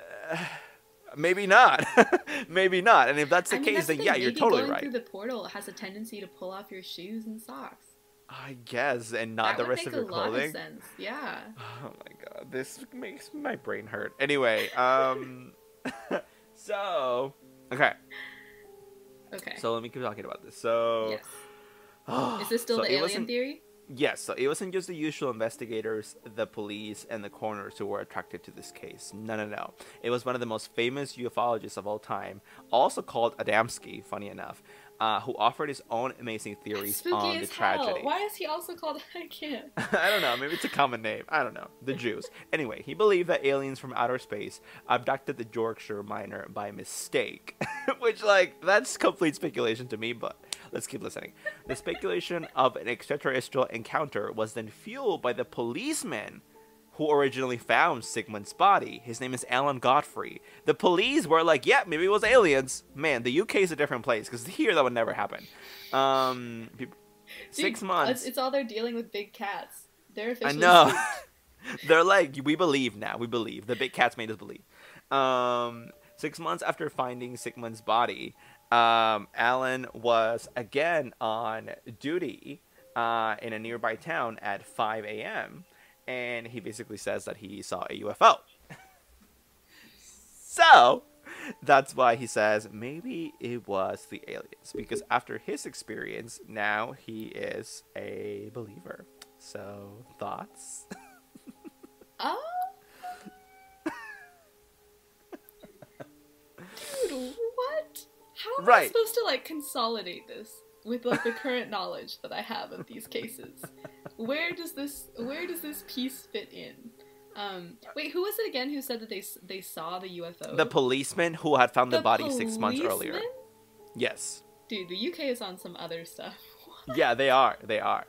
maybe not. Maybe not. And if that's the I mean, case, that's the then thing. yeah, you're Maybe totally going right. through the portal has a tendency to pull off your shoes and socks. I guess, and not That the would rest make of a your lot of clothing. sense. Yeah. Oh my god, this makes my brain hurt. Anyway, so okay, Okay. so let me keep talking about this. So, Yes. Is this still so the it alien wasn't. theory? Yes, so it wasn't just the usual investigators, the police, and the coroners who were attracted to this case. No, no, no. It was one of the most famous ufologists of all time, also called Adamski, funny enough, who offered his own amazing That's theories spooky on the as hell. tragedy. Why is he also called? I can't. I don't know, maybe it's a common name. I don't know. The Jews. Anyway, he believed that aliens from outer space abducted the Yorkshire miner by mistake. Which, like, that's complete speculation to me, but let's keep listening. The speculation of an extraterrestrial encounter was then fueled by the policeman who originally found Sigmund's body. His name is Alan Godfrey. The police were like, yeah, maybe it was aliens. Man, the UK is a different place, because here that would never happen. People, Dude, 6 months. It's all they're dealing with big cats. They're I officially know. spooked. They're like, we believe now. We believe. The big cats made us believe. 6 months after finding Sigmund's body, Alan was again on duty in a nearby town at 5 a.m. And he basically says that he saw a UFO. So, that's why he says maybe it was the aliens. Because after his experience, now he is a believer. So, thoughts? Oh, dude, what? How am I Right. supposed to like consolidate this? with like the current knowledge that I have of these cases, where does this piece fit in? Wait, who was it again who said that they saw the UFO? The policeman who had found the body policeman? 6 months earlier. Yes. Dude, the UK is on some other stuff. Yeah, they are. They are.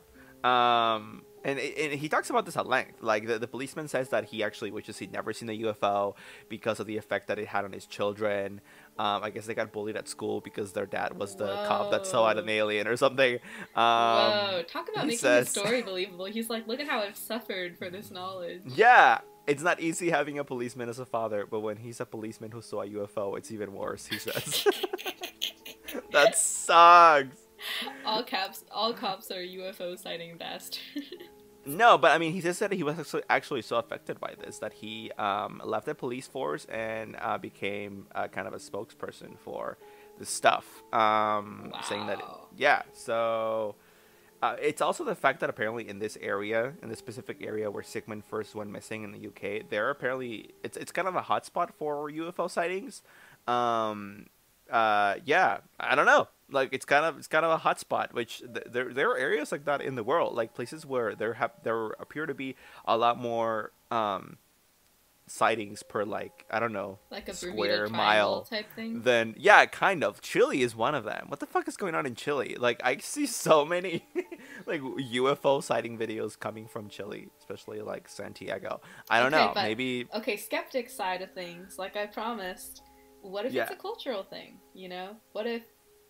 And he talks about this at length. Like, the policeman says that he actually wishes he'd never seen a UFO because of the effect that it had on his children. I guess they got bullied at school because their dad was the cop that saw an alien or something. Whoa, talk about making the story believable. He's like, look at how I've suffered for this knowledge. Yeah, it's not easy having a policeman as a father, but when he's a policeman who saw a UFO, it's even worse, he says. That sucks. All cops are UFO sighting bastards. No, but I mean, he just said he was actually so affected by this that he left the police force and became kind of a spokesperson for this stuff. Saying that, yeah, so it's also the fact that apparently in this area, in this specific area where Sigmund first went missing in the UK, there apparently, it's kind of a hotspot for UFO sightings. Yeah, I don't know. Like, it's kind of a hotspot, which there are areas like that in the world, like places where there appear to be a lot more sightings per, like, I don't know, like a square mile type thing. Then yeah, kind of. Chile is one of them. What the fuck is going on in Chile? Like, I see so many like UFO sighting videos coming from Chile, especially like Santiago. I don't know. Maybe skeptic side of things, like I promised. What if it's a cultural thing? You know, what if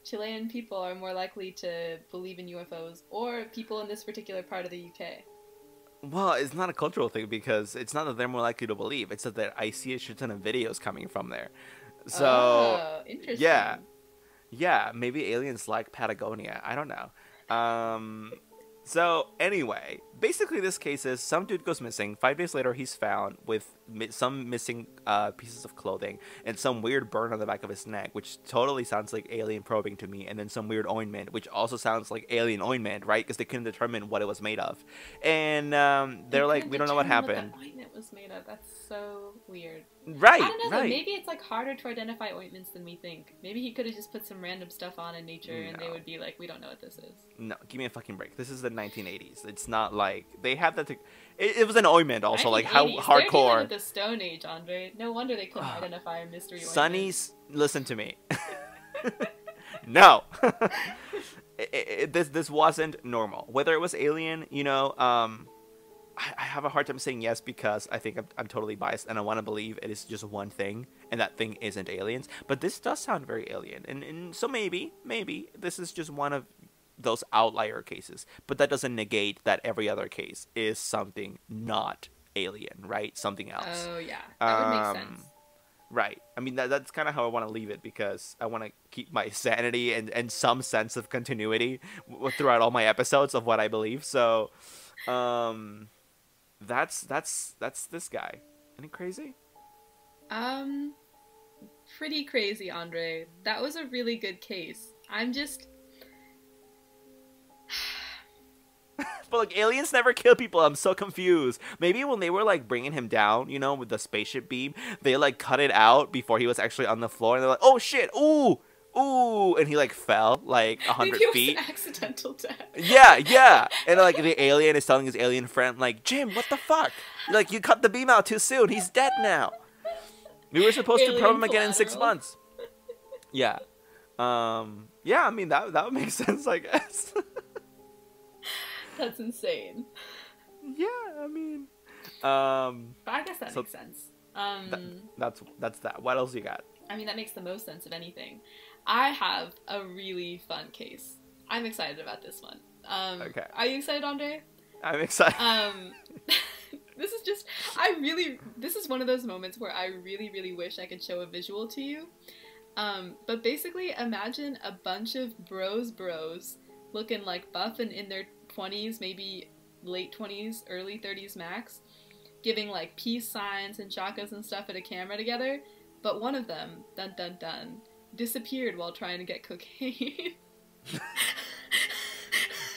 Chilean people are more likely to believe in UFOs, or people in this particular part of the UK? Well, it's not a cultural thing because it's not that they're more likely to believe. It's that I see a shit ton of videos coming from there. So, interesting. Yeah, maybe aliens like Patagonia. I don't know. So, anyway, basically this case is some dude goes missing. 5 days later, he's found with some missing pieces of clothing and some weird burn on the back of his neck, which totally sounds like alien probing to me, and then some weird ointment, which also sounds like alien ointment, right? Because they couldn't determine what it was made of. And they're like, we don't know what happened. What that ointment was made of. That's so weird. Right, I don't know, right. Though. Maybe it's like harder to identify ointments than we think. Maybe he could have just put some random stuff on in nature and they would be like, we don't know what this is. No, give me a fucking break. This is the 1980s. It's not like they had that. It was an ointment also. Like, how hardcore. They're dealing with the Stone Age, Andre. No wonder they couldn't identify a mystery ointment. Sonny's, listen to me. No. This wasn't normal. Whether it was alien, you know, I have a hard time saying yes because I think I'm totally biased and I want to believe it is just one thing and that thing isn't aliens. But this does sound very alien. And so maybe this is just one of those outlier cases. But that doesn't negate that every other case is something not alien, right? Something else. Oh, yeah. That would make sense. Right. I mean, that's kind of how I want to leave it because I want to keep my sanity and some sense of continuity throughout all my episodes of what I believe. So, that's this guy. Isn't it crazy? Pretty crazy, Andre. That was a really good case. I'm just... But, like, aliens never kill people. I'm so confused. Maybe when they were, like, bringing him down, you know, with the spaceship beam, they, like, cut it out before he was actually on the floor. And they're like, oh, shit, ooh, and he, like, fell, like, 100 feet. Maybe it was an accidental death. Yeah. And, like, the alien is telling his alien friend, like, Jim, what the fuck? Like, you cut the beam out too soon. He's dead now. We were supposed to probe him again in 6 months. Yeah. Yeah, I mean, that would make sense, I guess. That's insane. Yeah, I mean, but I guess that makes sense. That's that. What else you got? I mean, that makes the most sense of anything. I have a really fun case. I'm excited about this one. Okay. Are you excited, Andre? I'm excited. This is one of those moments where I really, really wish I could show a visual to you. But basically, imagine a bunch of bros looking like buff and in their 20s, maybe late 20s, early 30s max, giving like peace signs and chakas and stuff at a camera together, but one of them, dun dun dun, disappeared while trying to get cocaine.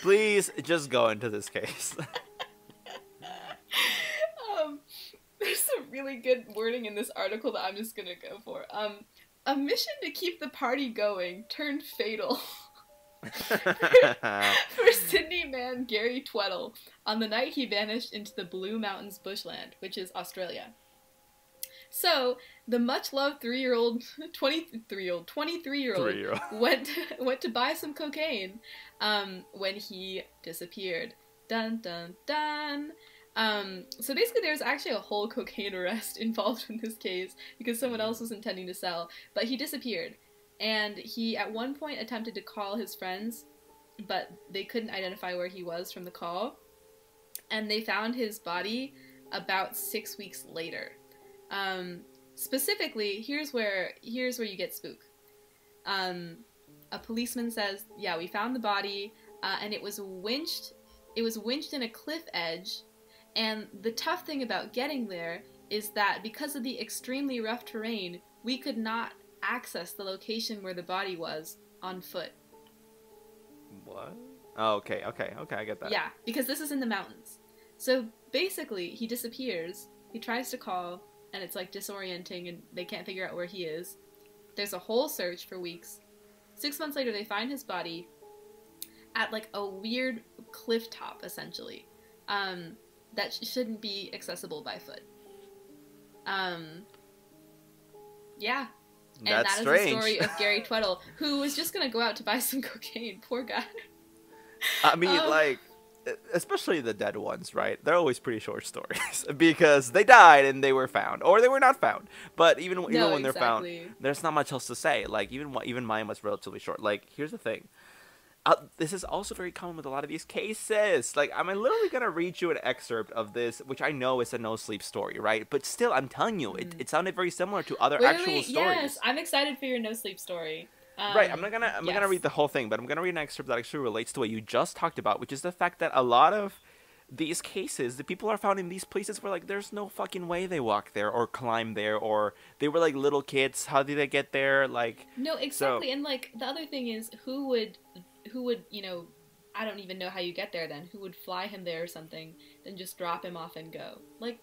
Please just go into this case. There's some really good wording in this article that I'm just gonna go for. A mission to keep the party going turned fatal. For Sydney man Gary Tweddle on the night he vanished into the Blue Mountains bushland, which is Australia. So, the much-loved 23-year-old 3-year-old. went to buy some cocaine when he disappeared. Dun, dun, dun. So basically there was actually a whole cocaine arrest involved in this case because someone else was intending to sell, but he disappeared. And he at one point attempted to call his friends, but they couldn't identify where he was from the call. And they found his body about 6 weeks later. Specifically, here's where you get spook. A policeman says, yeah, we found the body, and it was winched in a cliff edge, and the tough thing about getting there is that because of the extremely rough terrain, we could not access the location where the body was on foot. What? Oh, okay, I get that. Yeah, because this is in the mountains. So basically, he disappears, he tries to call, and it's like disorienting and they can't figure out where he is. There's a whole search for weeks. 6 months later, they find his body at like a weird cliff top, essentially, that shouldn't be accessible by foot. Yeah. And That's that strange. is the story of Gary Tweddle, who was just gonna go out to buy some cocaine. Poor guy. I mean, like, especially the dead ones, right? They're always pretty short stories because they died and they were found, or they were not found. But even when they're found, there's not much else to say. Like, even mine was relatively short. Like, here's the thing. This is also very common with a lot of these cases. Like, I'm literally going to read you an excerpt of this, which I know is a no-sleep story, right? But still, I'm telling you, it sounded very similar to other actual stories. Yes, I'm excited for your no-sleep story. Right, I'm not gonna read the whole thing, but I'm gonna read an excerpt that actually relates to what you just talked about, which is the fact that a lot of these cases, the people are found in these places where, like, there's no fucking way they walked there or climbed there, or they were like little kids. How did they get there? Like, no, exactly. And like the other thing is, who would I don't even know how you get there then. Who would fly him there or something, then just drop him off and go? Like,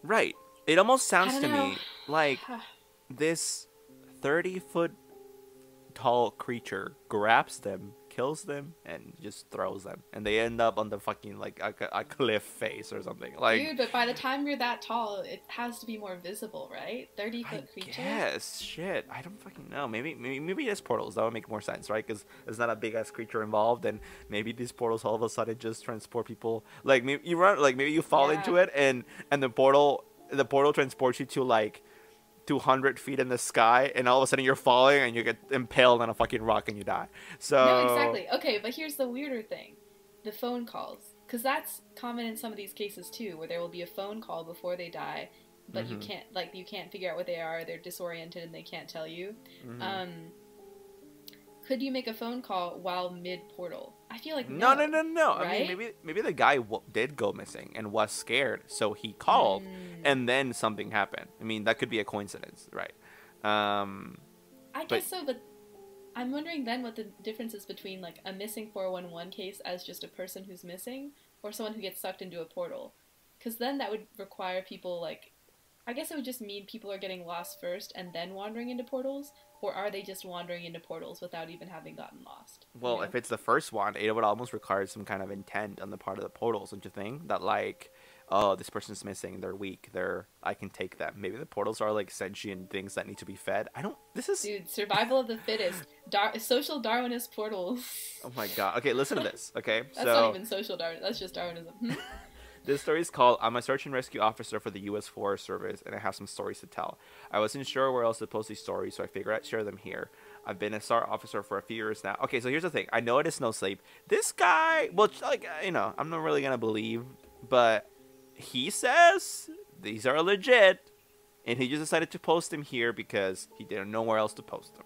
right. It almost sounds to know. me like this 30-foot tall creature grabs them, kills them, and just throws them, and they end up on the fucking like a cliff face or something. Like, dude, but by the time you're that tall, it has to be more visible, right? 30-foot creature. Yes, shit. I don't fucking know. Maybe it's portals. That would make more sense, right? Because there's not a big ass creature involved, and maybe these portals all of a sudden just transport people. Like, maybe you fall into it, and the portal transports you to like 200 feet in the sky, and all of a sudden you're falling and you get impaled on a fucking rock and you die. So no, exactly. Okay, but here's the weirder thing: the phone calls, because that's common in some of these cases too, where there will be a phone call before they die, but you can't figure out what they are. They're disoriented and they can't tell you. Could you make a phone call while mid portal? I feel like no. I Right? mean, maybe the guy did go missing and was scared, so he called, and then something happened. I mean, that could be a coincidence, right? I guess so, but I'm wondering then what the difference is between like a missing 411 case as just a person who's missing, or someone who gets sucked into a portal. Because then that would require people like, I guess it would just mean people are getting lost first and then wandering into portals. Or are they just wandering into portals without even having gotten lost? Well, if it's the first one, it would almost require some kind of intent on the part of the portals, don't you think? That like, oh, this person's missing, they're weak, I can take them. Maybe the portals are like sentient things that need to be fed. Dude, survival of the fittest. Social Darwinist portals. Oh my god. Okay, listen to this, okay? That's not even social Darwinism, that's just Darwinism. This story is called, I'm a search and rescue officer for the U.S. Forest Service, and I have some stories to tell. I wasn't sure where else to post these stories, so I figured I'd share them here. I've been a SAR officer for a few years now. Okay, so here's the thing. I know it is no sleep. This guy, well, like, I'm not really going to believe, but he says these are legit, and he just decided to post them here because he didn't know where else to post them.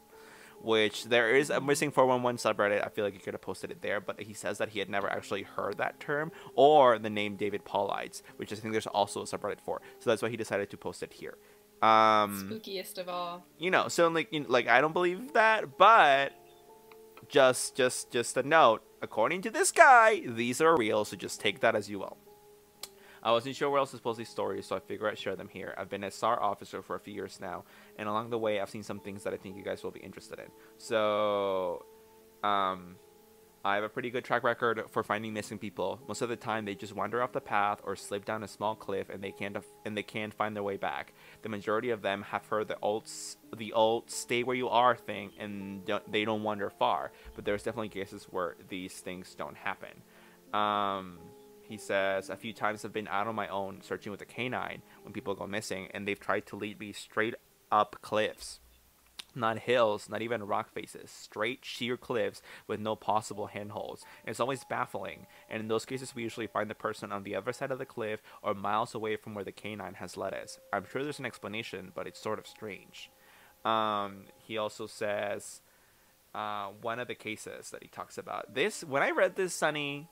Which, there is a missing 411 subreddit. I feel like he could have posted it there, but he says that he had never actually heard that term, or the name David Paulides, which I think there's also a subreddit for. So that's why he decided to post it here. Spookiest of all. So like I don't believe that, but just a note. According to this guy, these are real, so just take that as you will. I wasn't sure where else to post these stories, so I figured I'd share them here. I've been a SAR officer for a few years now, and along the way, I've seen some things that I think you guys will be interested in. So, I have a pretty good track record for finding missing people. Most of the time, they just wander off the path or slip down a small cliff, and they can't find their way back. The majority of them have heard the old "stay where you are" thing, and they don't wander far. But there's definitely cases where these things don't happen. He says, a few times I've been out on my own searching with a canine when people go missing, and they've tried to lead me straight up cliffs. Not hills, not even rock faces, straight sheer cliffs with no possible handholds. And it's always baffling, and in those cases we usually find the person on the other side of the cliff or miles away from where the canine has led us. I'm sure there's an explanation, but it's sort of strange. He also says, one of the cases that he talks about, this, when I read this, Sunny,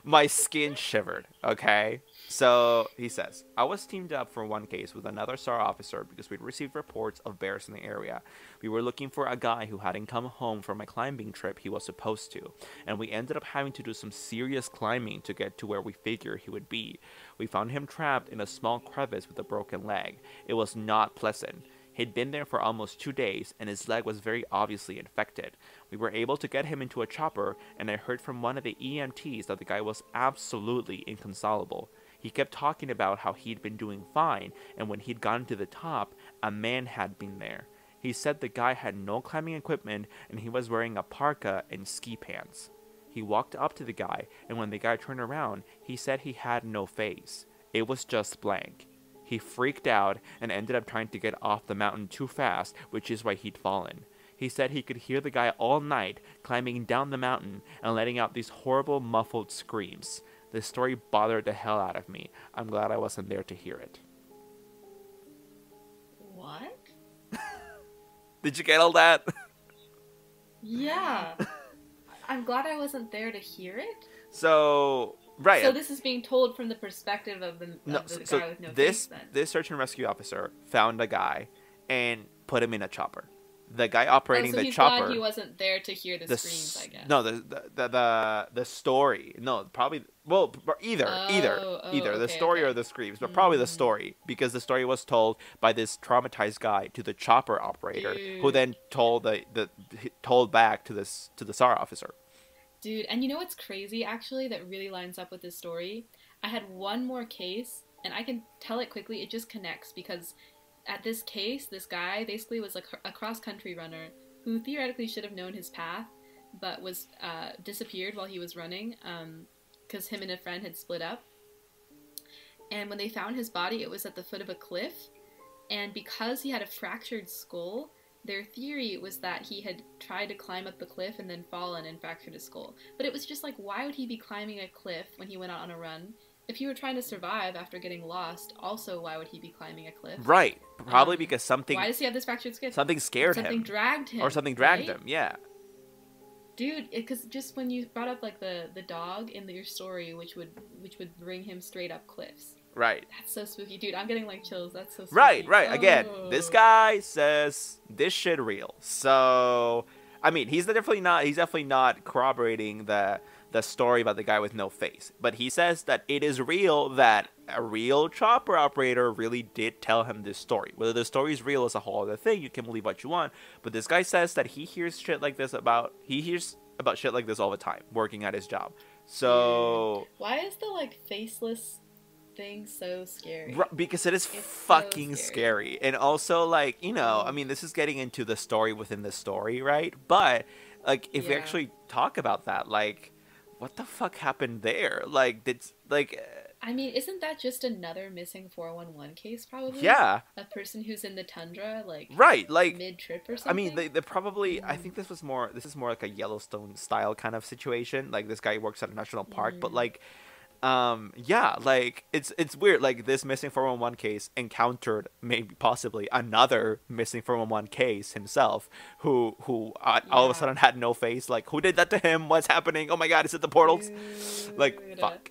my skin shivered, okay? So, he says, I was teamed up for one case with another SAR officer because we'd received reports of bears in the area. We were looking for a guy who hadn't come home from a climbing trip he was supposed to, and we ended up having to do some serious climbing to get to where we figured he would be. We found him trapped in a small crevice with a broken leg. It was not pleasant. He'd been there for almost 2 days, and his leg was very obviously infected. We were able to get him into a chopper, and I heard from one of the EMTs that the guy was absolutely inconsolable. He kept talking about how he'd been doing fine, and when he'd gotten to the top, a man had been there. He said the guy had no climbing equipment, and he was wearing a parka and ski pants. He walked up to the guy, and when the guy turned around, he said he had no face. It was just blank. He freaked out and ended up trying to get off the mountain too fast, which is why he'd fallen. He said he could hear the guy all night climbing down the mountain and letting out these horrible muffled screams. This story bothered the hell out of me. I'm glad I wasn't there to hear it. What? Did you get all that? Yeah. I'm glad I wasn't there to hear it. So, right. So this is being told from the perspective of the guy with no face, then. This search and rescue officer found a guy and put him in a chopper. The guy operating the chopper. Glad he wasn't there to hear the screams, I guess. No, the story. No, probably. Well, either. Okay, the story or the screams, but probably the story, because the story was told by this traumatized guy to the chopper operator, who then told told back to the SAR officer. Dude, and you know what's crazy, actually, that really lines up with this story? I had one more case, and I can tell it quickly. It just connects, because at this case, this guy basically was a cross-country runner who theoretically should have known his path, but was disappeared while he was running, because him and a friend had split up. And when they found his body, it was at the foot of a cliff, and because he had a fractured skull, their theory was that he had tried to climb up the cliff and then fallen and fractured his skull. But it was just like, why would he be climbing a cliff when he went out on a run? If he were trying to survive after getting lost, also why would he be climbing a cliff? Right. Probably because something... Why does he have this fractured skin? Something scared him. Something dragged him. Or something dragged right? him, yeah. Dude, because just when you brought up like the dog in your story, which would bring him straight up cliffs. Right. That's so spooky. Dude, I'm getting like chills. That's so spooky. Right. Oh. Again, this guy says this shit real. So, I mean, he's definitely not corroborating the story about the guy with no face. But he says that it is real, that a real chopper operator really did tell him this story. Whether the story is real is a whole other thing. You can believe what you want. But this guy says that he hears about shit like this all the time, working at his job. So... Why is the, like, faceless thing so scary? Because it's fucking so scary. And also, like, you know, I mean, this is getting into the story within the story, right? But, like, if we actually talk about that, like, what the fuck happened there? Like, I mean, isn't that just another missing 411 case, probably? Yeah. A person who's in the tundra, like... Right, like... mid-trip or something? I mean, they probably... I think this is more like a Yellowstone-style kind of situation. Like, this guy works at a national park, but, like... yeah, like, it's weird. Like, this missing 411 case encountered maybe possibly another missing 411 case himself, who all of a sudden had no face. Like, who did that to him? What's happening? Oh my god, is it the portals? Dude. Like, fuck.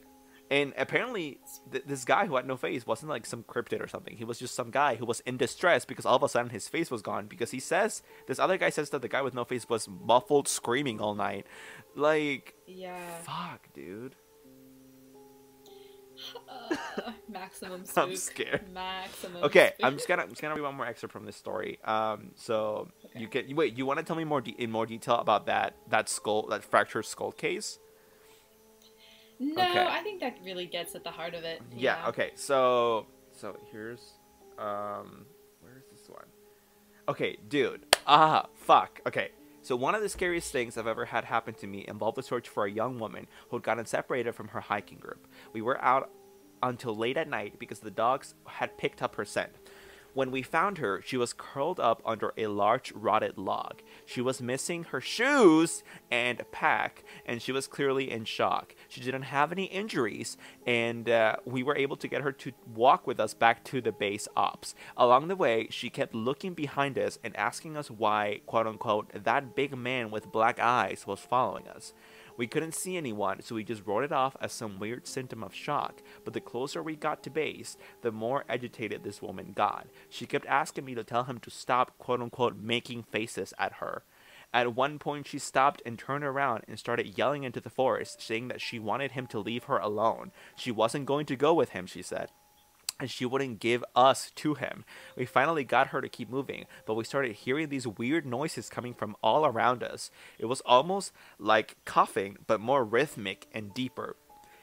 And apparently, this guy who had no face wasn't like some cryptid or something. He was just some guy who was in distress because all of a sudden his face was gone. Because he says, this other guy says that the guy with no face was muffled screaming all night. Like, yeah. fuck, dude. Maximum I'm spook. scared. Maximum Okay, spook. I'm just gonna read one more excerpt from this story. So Okay. you can wait. You want to tell me in more detail about that fractured skull case? No, Okay. I think that really gets at the heart of it. Yeah. Yeah. Okay. So here's where's this one? Okay, dude. Ah, fuck. Okay. So one of the scariest things I've ever had happen to me involved the search for a young woman who had gotten separated from her hiking group. We were out until late at night because the dogs had picked up her scent. When we found her, she was curled up under a large rotted log. She was missing her shoes and pack, and she was clearly in shock. She didn't have any injuries, and we were able to get her to walk with us back to the base ops. Along the way, she kept looking behind us and asking us why, quote unquote, that big man with black eyes was following us. We couldn't see anyone, so we just wrote it off as some weird symptom of shock. But the closer we got to base, the more agitated this woman got. She kept asking me to tell him to stop, quote unquote, making faces at her. At one point, she stopped and turned around and started yelling into the forest, saying that she wanted him to leave her alone. She wasn't going to go with him, she said, and she wouldn't give us to him. We finally got her to keep moving, but we started hearing these weird noises coming from all around us. It was almost like coughing, but more rhythmic and deeper.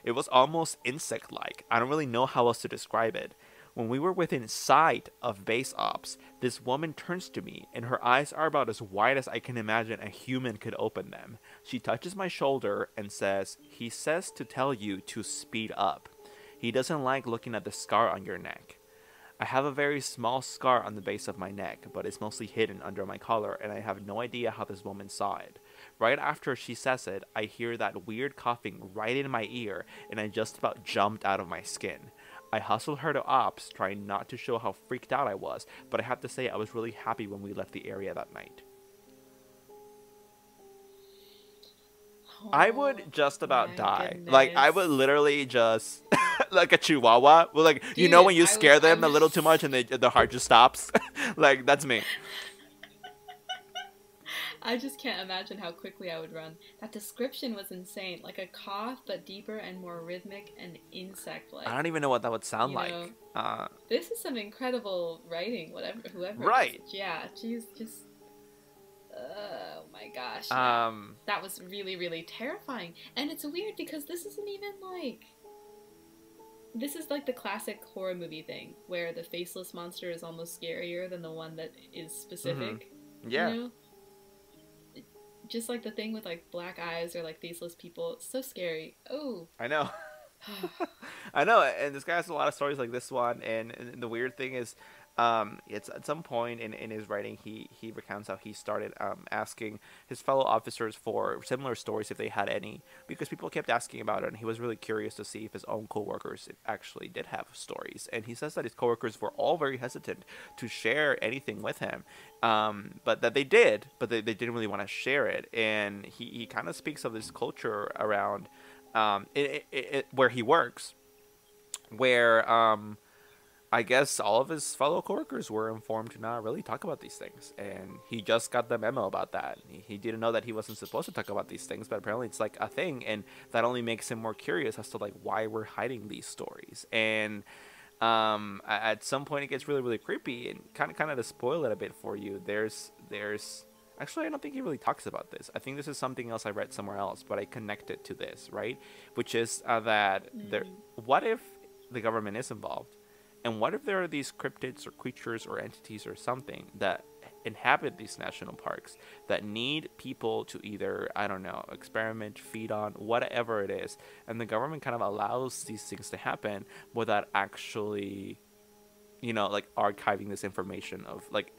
It was almost insect like. I don't really know how else to describe it. When we were within sight of base ops, this woman turns to me, and her eyes are about as wide as I can imagine a human could open them. She touches my shoulder and says, "He says to tell you to speed up. He doesn't like looking at the scar on your neck." I have a very small scar on the base of my neck, but it's mostly hidden under my collar, and I have no idea how this woman saw it. Right after she says it, I hear that weird coughing right in my ear, and I just about jumped out of my skin. I hustled her to ops, trying not to show how freaked out I was, but I have to say I was really happy when we left the area that night. I Oh would just about my die. Like, I would goodness. literally just like a chihuahua. Well, like, you know Dude, when you scare I them a would little too much and the heart just stops. Like, that's me. I just can't imagine how quickly I would run. That description was insane. Like a cough, but deeper and more rhythmic and I insect-like. don't even know what that would sound You know, like. this is some incredible writing. Whatever, whoever it Right. is. Yeah, she's just. Oh my gosh. Yeah, Um. that was really, really terrifying. And it's weird because this isn't even like. This is like the classic horror movie thing where the faceless monster is almost scarier than the one that is specific. You Yeah. know? Just like the thing with like black eyes or like faceless people. It's so scary. Oh. I know. I know, and this guy has a lot of stories like this one. And the weird thing is, it's at some point in his writing, he recounts how he started asking his fellow officers for similar stories if they had any, because people kept asking about it, and he was really curious to see if his own coworkers actually did have stories. And he says that his coworkers were all very hesitant to share anything with him, but that they did, but they didn't really want to share it. And he kind of speaks of this culture around where he works, where I guess all of his fellow coworkers were informed to not really talk about these things, and he just got the memo about that. He didn't know that he wasn't supposed to talk about these things, but apparently it's like a thing, and that only makes him more curious as to like why we're hiding these stories. And at some point it gets really really creepy, and kind of to spoil it a bit for you, there's actually, I don't think he really talks about this. I think this is something else I read somewhere else, but I connect it to this, right? Which is that what if the government is involved? And what if there are these cryptids or creatures or entities or something that inhabit these national parks that need people to either, I don't know, experiment, feed on, whatever it is, and the government kind of allows these things to happen without actually, like archiving this information of like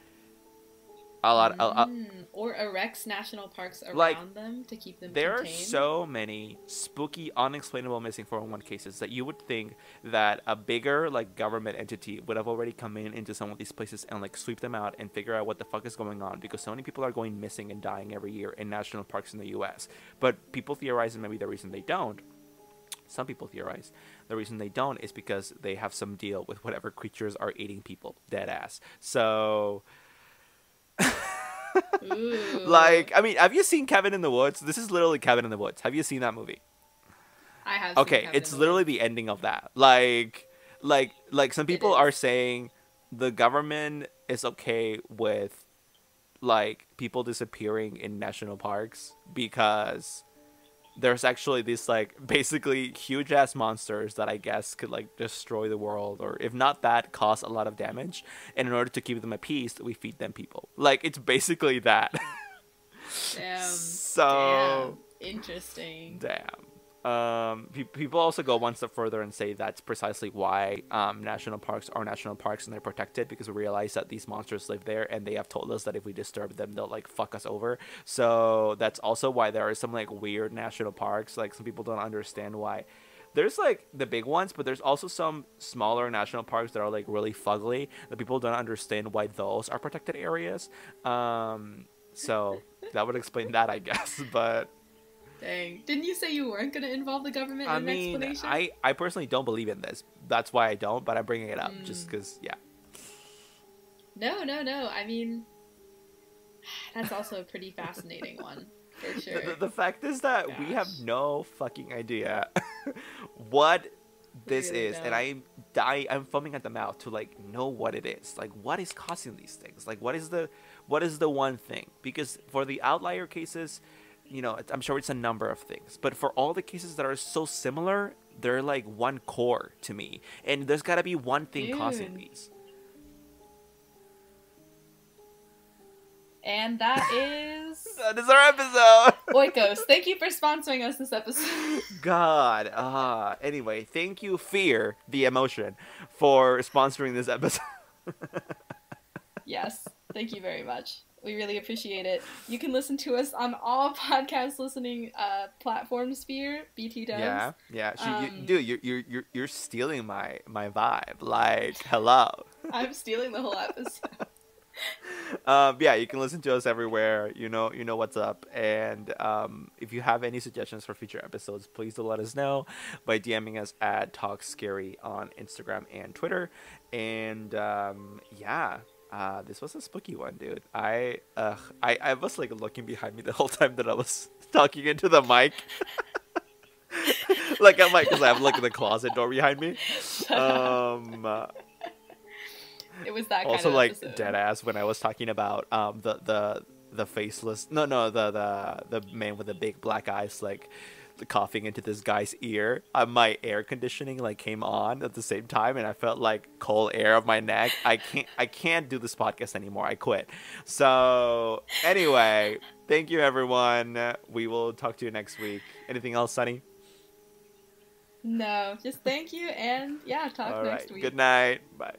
Or erects national parks like around them to keep them there are contained. so many spooky, unexplainable missing 411 cases that you would think that a bigger like government entity would have already come into some of these places and like sweep them out and figure out what the fuck is going on, because so many people are going missing and dying every year in national parks in the U.S. But people theorize, and maybe the reason they don't, some people theorize the reason they don't is because they have some deal with whatever creatures are eating people, dead ass. So Ooh. like, I mean, have you seen Cabin in the Woods? This is literally Cabin in the Woods. Have you seen that movie? I have seen Okay, Cabin in it's the literally Woods. the ending of that. Like, Like some It people are is. saying the government is okay with like people disappearing in national parks because there's actually these like basically huge ass monsters that I guess could like destroy the world, or if not that, cause a lot of damage. And in order to keep them at peace, we feed them people. Like it's basically that. Damn. So Damn. Interesting. damn. People also go one step further and say that's precisely why national parks are national parks and they're protected, because we realize that these monsters live there and they have told us that if we disturb them, they'll like fuck us over. So that's also why there are some like weird national parks. Like some people don't understand why. There's like the big ones, but there's also some smaller national parks that are like really fugly that people don't understand why those are protected areas. So that would explain that, I guess. But Dang. Didn't you say you weren't going to involve the government I in an mean, explanation? I personally don't believe in this. That's why I don't, but I'm bringing it up just Mm. because, yeah. No, no, no. I mean, that's also a pretty fascinating one, for sure. The fact is that we have Gosh. no fucking idea what We this really is, and don't. I'm foaming at the mouth to like know what it is. Like, what is causing these things? Like, what is the one thing? Because for the outlier cases, I'm sure it's a number of things, but for all the cases that are so similar, they're like one core to me, and there's got to be one thing causing Dude. these. And that is That is our episode. Oikos. Thank you for sponsoring us this episode. God. Anyway, thank you, Fear, the emotion, for sponsoring this episode. Yes, thank you very much. We really appreciate it. You can listen to us on all podcast listening platforms. Sphere BT Dubs. Yeah. Dude, you're stealing my vibe. Like, hello. I'm stealing the whole episode. Yeah, you can listen to us everywhere. You know what's up. And if you have any suggestions for future episodes, please do let us know by DMing us at Talk Scary on Instagram and Twitter. And yeah. This was a spooky one, dude. I was like looking behind me the whole time that I was talking into the mic. Like I'm like, because I have like the closet door behind me. Shut up. It was that kind Also of like episode. dead ass when I was talking about the faceless, no, the man with the big black eyes, like coughing into this guy's ear. My air conditioning like came on at the same time, and I felt like cold air of my neck. I can't do this podcast anymore. I quit. So anyway, thank you everyone. We will talk to you next week. Anything else, Sunny? No, just thank you and yeah, talk All next right. week. Good night. Bye.